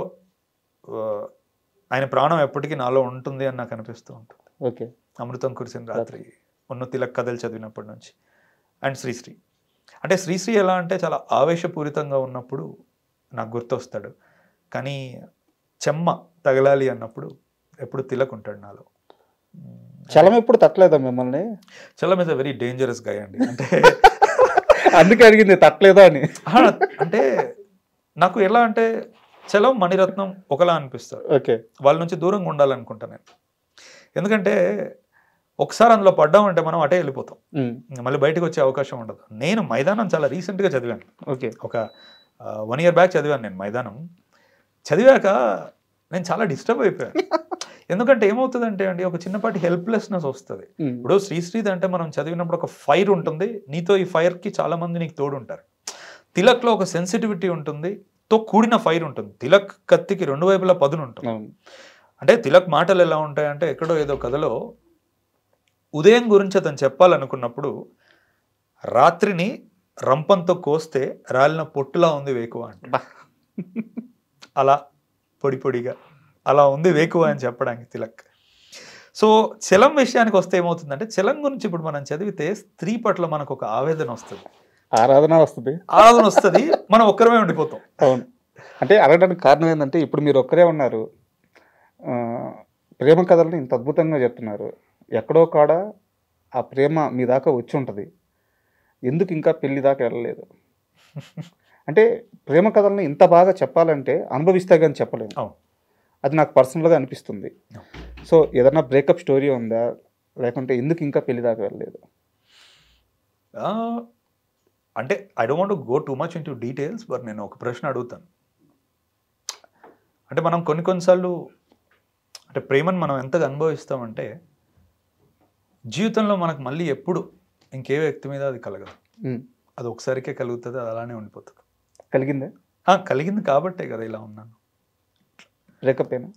ఆయన ప్రాణం ఎప్పటికీ నాలో ఉంటుంది అని నాకు అనిపిస్తూ ఉంటుంది. ఓకే. అమృతం కురిసిన రాత్రి, ఉన్న తిలక్ కథలు చదివినప్పటి నుంచి. అండ్ శ్రీశ్రీ. అంటే శ్రీశ్రీ ఎలా అంటే చాలా ఆవేశపూరితంగా ఉన్నప్పుడు నాకు గుర్తొస్తాడు, కానీ చెమ్మ తగలాలి అన్నప్పుడు ఎప్పుడు తిలక్ ఉంటాడు నాలో. చలం ఎప్పుడు తట్టలేదా మిమ్మల్ని? Chalam is a very dangerous guy అండి. అంటే అందుకే అడిగింది తట్టలేదా అని. అంటే నాకు ఎలా అంటే చలం, మణిరత్నం ఒకలా అనిపిస్తారు. ఓకే. వాళ్ళ నుంచి దూరంగా ఉండాలనుకుంటా నేను. ఎందుకంటే ఒకసారి అందులో పడ్డామంటే మనం అటే వెళ్ళిపోతాం, మళ్ళీ బయటకు వచ్చే అవకాశం ఉండదు. నేను మైదానం చాలా రీసెంట్గా చదివాను. ఓకే. ఒక 1 year బ్యాక్ చదివాను నేను మైదానం. చదివాక నేను చాలా డిస్టర్బ్ అయిపోయాను. ఎందుకంటే ఏమవుతుందంటే అండి, ఒక చిన్నపాటి హెల్ప్లెస్నెస్ వస్తుంది. ఇప్పుడు శ్రీశ్రీది అంటే మనం చదివినప్పుడు ఒక ఫైర్ ఉంటుంది, నీతో ఈ ఫైర్కి చాలా మంది నీకు తోడు ఉంటారు. తిలక్లో ఒక సెన్సిటివిటీ ఉంటుంది, తో కూడిన ఫైర్ ఉంటుంది. తిలక్ కత్తికి 2 వైపులా పదును ఉంటుంది. అంటే తిలక్ మాటలు ఎలా ఉంటాయంటే, ఎక్కడో ఏదో కథలో ఉదయం గురించి అతను చెప్పాలనుకున్నప్పుడు, రాత్రిని రంపంతో కోస్తే రాలిన పొట్టులా ఉంది వేకువ అంటే, అలా పొడి పొడిగా అలా ఉంది వేకువ అని చెప్పడానికి తిలక్. సో చలం విషయానికి వస్తే ఏమవుతుందంటే, చలం గురించి ఇప్పుడు మనం చదివితే స్త్రీ పట్ల మనకు ఒక ఆవేదన వస్తుంది, ఆరాధన వస్తుంది, మనం ఒక్కరమే ఉండిపోతాం. అవును. అంటే అడగడానికి కారణం ఏంటంటే, ఇప్పుడు మీరు ఒక్కరే ఉన్నారు, ప్రేమ కథల్ని ఇంత అద్భుతంగా చెప్తున్నారు, ఎక్కడో కాడ ఆ ప్రేమ మీ దాకా వచ్చి ఉంటుంది, ఎందుకు ఇంకా పెళ్లి దాకా వెళ్ళలేదు? అంటే ప్రేమ కథల్ని ఇంత బాగా చెప్పాలంటే అనుభవిస్తే కానీ చెప్పలేము. అది నాకు పర్సనల్గా అనిపిస్తుంది. సో ఏదన్నా బ్రేకప్ స్టోరీ ఉందా, లేకుంటే ఎందుకు ఇంకా పెళ్లి దాకా వెళ్ళలేదు? అంటే I don't want to go too much into details, but నేను ఒక ప్రశ్న అడుగుతాను. అంటే మనం కొన్నిసార్లు అంటే ప్రేమను మనం ఎంతగా అనుభవిస్తామంటే, జీవితంలో మనకు మళ్ళీ ఎప్పుడు ఇంకే వ్యక్తి మీద అది కలగదు. అది ఒకసారికే కలుగుతుంది, అది అలానే ఉండిపోతుంది. కలిగిందే? కలిగింది కాబట్టే కదా ఇలా ఉన్నాను. బ్రేకప్ అయినా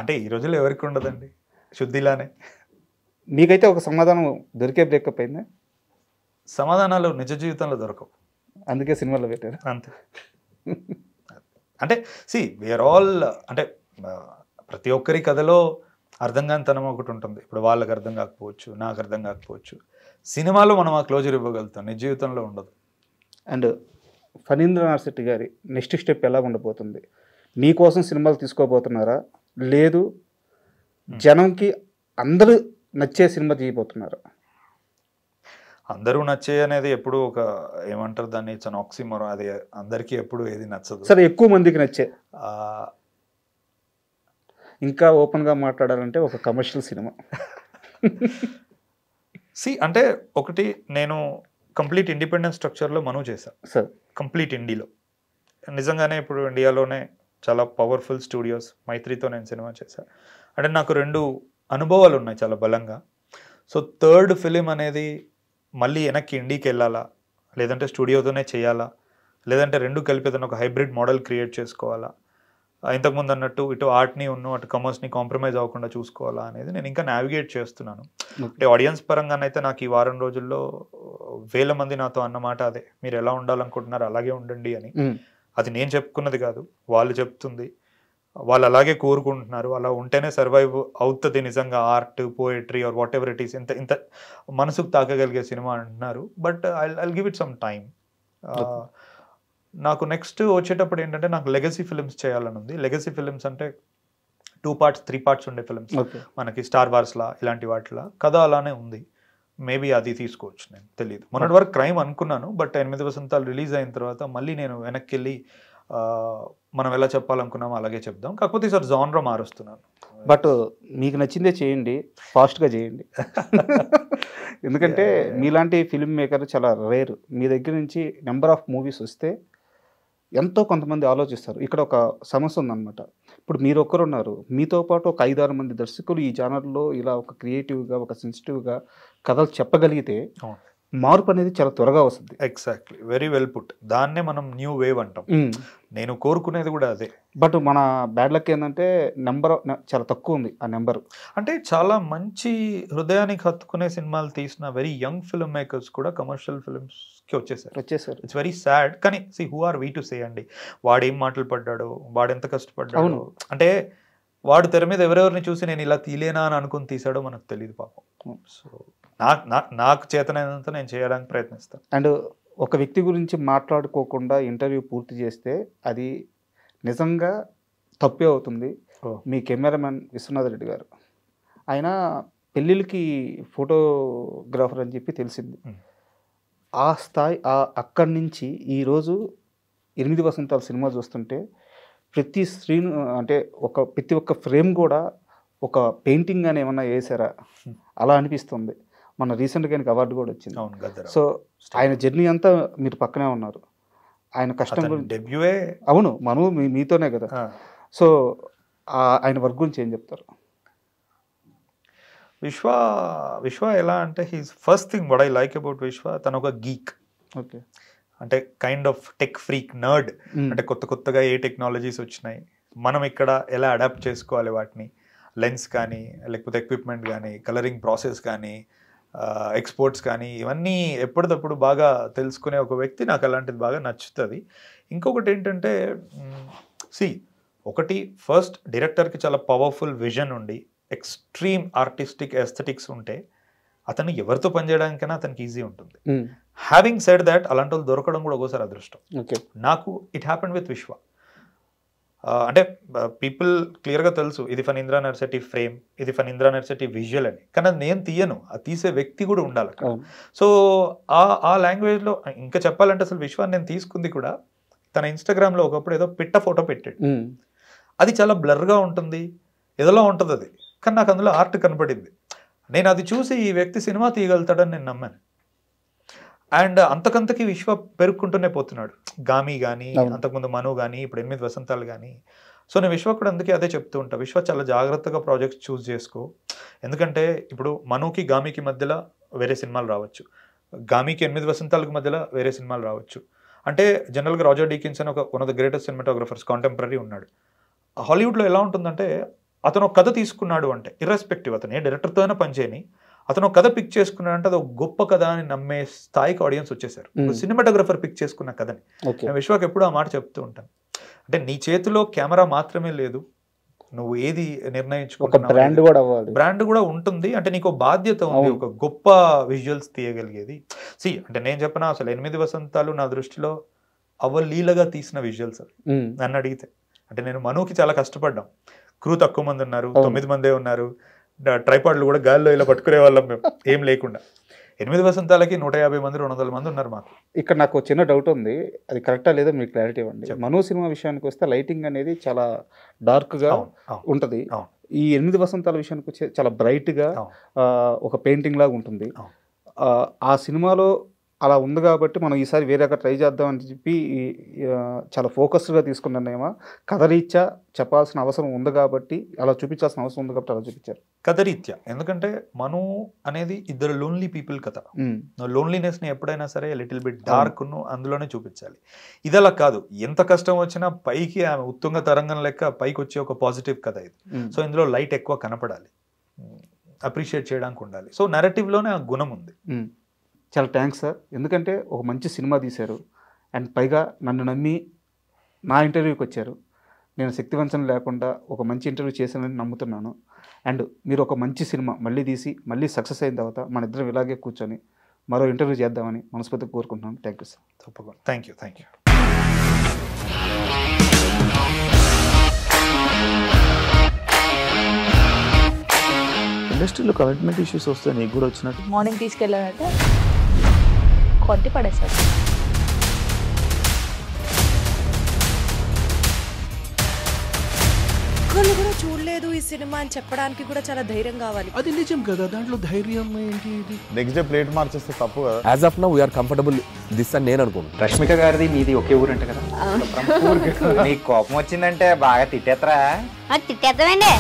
అంటే ఈ రోజుల్లో ఎవరికి ఉండదండి, శుద్ధిలానే. మీకైతే ఒక సమాధానం దొరికే బ్రేకప్ అయిందా? సమాధానాలు నిజ జీవితంలో దొరకవు, అందుకే సినిమాలో పెట్టారు అంతే. అంటే వీఆర్ ఆల్, అంటే ప్రతి ఒక్కరి కథలో అర్థం కానితనం ఒకటి ఉంటుంది. ఇప్పుడు వాళ్ళకి అర్థం కాకపోవచ్చు, నాకు అర్థం కాకపోవచ్చు. సినిమాలో మనం ఆ క్లోజర్ ఇవ్వగలుగుతాం, నిజ జీవితంలో ఉండదు. అండ్ ఫణీంద్రనాథ్ శెట్టి గారి నెక్స్ట్ స్టెప్ ఎలా ఉండబోతుంది? మీకోసం సినిమాలు తీసుకోబోతున్నారా, లేదు జనంకి అందరూ నచ్చే సినిమా తీయబోతున్నారా? అందరూ నచ్చే అనేది ఎప్పుడు ఒక ఏమంటారు దాన్ని, ఇట్స్ అన్ ఆక్సిమోరాన్. అది అందరికీ ఎప్పుడు ఏది నచ్చదు. సరే, ఎక్కువ మందికి నచ్చే, ఇంకా ఓపెన్గా మాట్లాడాలంటే ఒక కమర్షియల్ సినిమా. అంటే ఒకటి, నేను కంప్లీట్ ఇండిపెండెంట్ స్ట్రక్చర్లో మనవి చేశాను సార్, కంప్లీట్ ఇండియాలో. నిజంగానే ఇప్పుడు ఇండియాలోనే చాలా పవర్ఫుల్ స్టూడియోస్, మైత్రితో నేను సినిమా చేశాను. అంటే నాకు 2 అనుభవాలు ఉన్నాయి చాలా బలంగా. సో 3rd ఫిలిం అనేది మళ్ళీ వెనక్కి ఇండియాకి వెళ్ళాలా, లేదంటే స్టూడియోతోనే చేయాలా, లేదంటే 2 కలిపి ఏదైనా ఒక హైబ్రిడ్ మోడల్ క్రియేట్ చేసుకోవాలా, ఇంతకుముందు అన్నట్టు ఇటు ఆర్ట్ని అటు కమర్స్ని కాంప్రమైజ్ అవ్వకుండా చూసుకోవాలా అనేది నేను ఇంకా నావిగేట్ చేస్తున్నాను. అంటే ఆడియన్స్ పరంగానైతే నాకు ఈ వారం రోజుల్లో 1000 మంది నాతో అన్నమాట అదే, మీరు ఎలా ఉండాలనుకుంటున్నారు అలాగే ఉండండి అని. అది నేను చెప్పుకున్నది కాదు, వాళ్ళు చెప్తుంది, వాళ్ళు అలాగే కోరుకుంటున్నారు. అలా ఉంటేనే సర్వైవ్ అవుతుంది నిజంగా art, poetry or whatever it is, ఇంత మనసుకు తాకగలిగే సినిమా అంటున్నారు. But I give it some time. నాకు నెక్స్ట్ వచ్చేటప్పుడు ఏంటంటే నాకు లెగసీ ఫిల్మ్స్ చేయాలని ఉంది. లెగసీ ఫిల్మ్స్ అంటే 2 parts 3 parts ఉండే ఫిల్మ్స్, మనకి స్టార్ వార్స్లా ఇలాంటి వాటిలా కథ అలానే ఉంది. మేబీ అది తీసుకోవచ్చు, నేను తెలియదు. మొన్నటి వరకు క్రైమ్ అనుకున్నాను, బట్ 8 వసంతాలు రిలీజ్ అయిన తర్వాత మళ్ళీ నేను వెనక్కి వెళ్ళి మనం ఎలా చెప్పాలనుకున్నామో అలాగే చెప్దాం. కాకపోతే ఈసారి జానర్ మారుస్తున్నాను. బట్ మీకు నచ్చిందే చేయండి, ఫాస్ట్గా చేయండి. ఎందుకంటే మీలాంటి ఫిల్మ్ మేకర్ చాలా రేర్. మీ దగ్గర నుంచి నెంబర్ ఆఫ్ మూవీస్ వస్తే ఎంతో కొంతమంది ఆలోచిస్తారు. ఇక్కడ ఒక సమస్య ఉందన్నమాట. ఇప్పుడు మీరు ఒక్కరున్నారు, మీతో పాటు ఒక 5-6 మంది దర్శకులు ఈ ఛానల్లో ఇలా ఒక క్రియేటివ్గా, ఒక సెన్సిటివ్గా కథలు చెప్పగలిగితే మార్పు అనేది చాలా త్వరగా వస్తుంది. Exactly, very well put. దాన్నే మనం న్యూ వేవ్ అంటాం. నేను కోరుకునేది కూడా అదే. బట్ మన బ్యాడ్ లక్ ఏంటంటే నెంబర్ చాలా తక్కువ ఉంది. ఆ నెంబర్ అంటే చాలా మంచి హృదయానికి హత్తుకునే సినిమాలు తీసిన వెరీ యంగ్ ఫిల్మ్ మేకర్స్ కూడా కమర్షియల్ ఫిల్మ్స్కి వచ్చేసారు. It's very sad. కానీ see who are we to say అండి, వాడు ఏం మాటలు పడ్డాడు, వాడు ఎంత కష్టపడ్డాడు. అంటే వాడు తెర మీద ఎవరెవరిని చూసి నేను ఇలా తీలేనా అని అనుకుని తీసాడో మనకు తెలియదు పాపం. సో నాకు చేతనైనంత నేను చేయడానికి ప్రయత్నిస్తాను. అండ్ ఒక వ్యక్తి గురించి మాట్లాడుకోకుండా ఇంటర్వ్యూ పూర్తి చేస్తే అది నిజంగా తప్పే అవుతుంది. మీ కెమెరామెన్ విశ్వనాథ్ రెడ్డి గారు, ఆయన పెళ్ళిళ్ళకి ఫోటోగ్రాఫర్ అని చెప్పి తెలిసింది. ఆ స్థాయి అక్కడి నుంచి ఈరోజు 8 వసంతాల సినిమా చూస్తుంటే ప్రతి స్క్రీన్ అంటే ప్రతి ఒక్క ఫ్రేమ్ కూడా ఒక పెయింటింగ్ అని ఏమన్నా వేసారా అలా అనిపిస్తుంది. మన రీసెంట్గా ఆయనకి అవార్డు కూడా వచ్చింది. సో ఆయన జర్నీ అంతా మీరు పక్కనే ఉన్నారు. ఆయన కష్టం డెబ్యూయే. అవును, మనం మీతోనే కదా. సో ఆయన వర్క్ గురించి ఏం చెప్తారు? విశ్వ ఎలా అంటే he's first thing what I like about విశ్వ, తను ఒక గీక్. ఓకే, అంటే kind of tech freak nerd. అంటే కొత్తగా ఏ టెక్నాలజీస్ వచ్చినాయి, మనం ఇక్కడ ఎలా అడాప్ట్ చేసుకోవాలి వాటిని, లెన్స్ కానీ లేకపోతే ఎక్విప్మెంట్ కానీ కలరింగ్ ప్రాసెస్ కానీ ఎక్స్పోర్ట్స్ కానీ ఇవన్నీ ఎప్పటికప్పుడు బాగా తెలుసుకునే ఒక వ్యక్తి. నాకు అలాంటిది బాగా నచ్చుతుంది. ఇంకొకటి ఏంటంటే ఒకటి ఫస్ట్ డైరెక్టర్కి చాలా పవర్ఫుల్ విజన్ ఉండి ఎక్స్ట్రీమ్ ఆర్టిస్టిక్ ఎస్థెటిక్స్ ఉంటే అతను ఎవరితో పనిచేయడానికైనా అతనికి ఈజీ ఉంటుంది. హ్యావింగ్ సెడ్ దాట్ అలాంటి వాళ్ళు దొరకడం కూడా ఒకసారి అదృష్టం. నాకు ఇట్ హ్యాపెండ్ విత్ విశ్వ. అంటే పీపుల్ క్లియర్గా తెలుసు ఇది ఫణీంద్ర నర్సిటీ ఫ్రేమ్, ఇది ఫణీంద్ర నర్సిటీ విజువల్ అని, కానీ అది నేను తీయను, అది తీసే వ్యక్తి కూడా ఉండాలి అక్కడ. సో ఆ లాంగ్వేజ్లో ఇంకా చెప్పాలంటే అసలు విశ్వాన్ని నేను తీసుకుంది కూడా తన ఇన్స్టాగ్రామ్లో ఒకప్పుడు ఏదో పిట్ట ఫోటో పెట్టాడు. అది చాలా బ్లర్గా ఉంటుంది, ఏదోలా ఉంటుంది అది, కానీ నాకు అందులో ఆర్ట్ కనపడింది. నేను అది చూసి ఈ వ్యక్తి సినిమా తీయగలుగుతాడని నేను నమ్మాను. అండ్ అంతకంతకి విశ్వ పెరుక్కుంటూనే పోతున్నాడు. గామి కానీ అంతకుముందు మను కానీ ఇప్పుడు 8 వసంతాలు కానీ. సో నేను విశ్వ కూడా అందుకే అదే చెప్తూ ఉంటా, విశ్వ చాలా జాగ్రత్తగా ప్రాజెక్ట్స్ చూస్ చేసుకో. ఎందుకంటే ఇప్పుడు మనుకి గామికి మధ్యలో వేరే సినిమాలు రావచ్చు, గామికి 8 వసంతాలకు మధ్యలో వేరే సినిమాలు రావచ్చు. అంటే జనరల్గా రాజర్ డీకిన్సన్ ఒక one of the greatest cinematographers contemporary ఉన్నాడు. హాలీవుడ్లో ఎలా ఉంటుందంటే అతను ఒక కథ తీసుకున్నాడు అంటే ఇర్రెస్పెక్టివ్ అతను ఏ డైరెక్టర్తో అయినా పనిచేయని, అతను ఒక కథ పిక్ చేసుకున్నాడు అంటే అది ఒక గొప్ప కథ అని నమ్మే స్థాయికి ఆడియన్స్ వచ్చేసారు. సినిమాటోగ్రఫర్ పిక్ చేసుకున్న కథని. నేను విశ్వాకి ఎప్పుడు ఆ మాట చెప్తూ ఉంటాను. అంటే నీ చేతిలో కెమెరా మాత్రమే లేదు, నువ్వు ఏది నిర్ణయించుకుంటున్నావు బ్రాండ్ కూడా ఉంటుంది. అంటే నీకు బాధ్యత ఉంది, ఒక గొప్ప విజువల్స్ తీయగలిగేది. అంటే నేను చెప్పిన అసలు 8 వసంతాలు నా దృష్టిలో అవలీలగా తీసిన విజువల్స్ అవి నన్ను అడిగితే. అంటే నేను మనుకి చాలా కష్టపడ్డాం, క్రూ తక్కువ మంది ఉన్నారు, 9 మందే ఉన్నారు, ట్రైపాడ్లు కూడా గాల్లో ఇలా పట్టుకునే వాళ్ళం మేము ఏం లేకుండా. 8 వసంతాలకి 150 మంది 200 మంది ఉన్నారు మాకు. ఇక్కడ నాకు చిన్న డౌట్ ఉంది, అది కరెక్టా లేదో మీకు క్లారిటీ ఇవ్వండి. మను సినిమా విషయానికి వస్తే లైటింగ్ అనేది చాలా డార్క్గా ఉంటుంది. ఈ 8 వసంతాల విషయానికి వచ్చే చాలా బ్రైట్గా ఒక పెయింటింగ్ లాగా ఉంటుంది. ఆ సినిమాలో అలా ఉంది కాబట్టి మనం ఈసారి వేరే ట్రై చేద్దామని చెప్పి చాలా ఫోకస్డ్గా తీసుకున్నానేమో, కథరీత్యా చెప్పాల్సిన అవసరం ఉంది కాబట్టి, అలా చూపించాల్సిన అవసరం ఉంది కాబట్టి అలా చూపించారు. కథరీత్యా ఎందుకంటే మను అనేది ఇద్దరు లోన్లీ పీపుల్ కథ. లోన్లీనెస్ని ఎప్పుడైనా సరే లిటిల్ బిట్ డార్క్ను అందులోనే చూపించాలి. ఇది అలా కాదు, ఎంత కష్టం వచ్చినా పైకి ఆమె ఉత్తుంగ తరంగం లెక్క పైకి వచ్చే ఒక పాజిటివ్ కథ ఇది. సో ఇందులో లైట్ ఎక్కువ కనపడాలి, అప్రిషియేట్ చేయడానికి ఉండాలి. సో నెరేటివ్లోనే ఆ గుణం ఉంది. చాలా థ్యాంక్స్ సార్, ఎందుకంటే ఒక మంచి సినిమా తీశారు అండ్ పైగా నన్ను నమ్మి నా ఇంటర్వ్యూకి వచ్చారు. నేను శక్తివంచన లేకుండా ఒక మంచి ఇంటర్వ్యూ చేశానని నమ్ముతున్నాను. అండ్ మీరు ఒక మంచి సినిమా మళ్ళీ తీసి మళ్ళీ సక్సెస్ అయిన తర్వాత మన ఇద్దరం ఇలాగే కూర్చొని మరో ఇంటర్వ్యూ చేద్దామని మనస్ఫూర్తిగా కోరుకుంటున్నాను. Thank you sir. తప్పకుండా. Thank you. ఇండస్ట్రీలో కమిట్మెంట్ ఇష్యూస్ వస్తే నీకు కూడా వచ్చినట్టు? మార్నింగ్ తీసుకెళ్ళాడంటే కొట్టి పడేశాడు. ఒక్కళ్ళు కూడా చూడలేదు ఈ సినిమా అని చెప్పడానికి కూడా చాలా ధైర్యం కావాలి. అది నిజం కదా, దాంట్లో ధైర్యం ఏంటి? ఇది నెక్స్ట్ డే ప్లేట్ మార్చేస్తే తప్పు కదా. As of now we are comfortable this అని నేను అనుకుంటున్నాను. రష్మిక గారిది మీది ఒకే ఊరు అంట కదా? నీకు కోపం వచ్చిందంటే బాగా తిట్టేత్తరా? తిట్టేద్దామండి.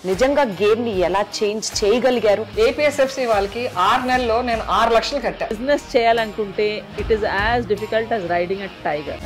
నిజంగా గేమ్ ని ఎలా చేంజ్ చేయగలిగారు? ఏపీఎస్ఎఫ్సి వాళ్ళకి 6 నెలల్లో నేను 6 లక్షలు కట్టా. బిజినెస్ చేయాలనుకుంటే it is as difficult as riding a tiger.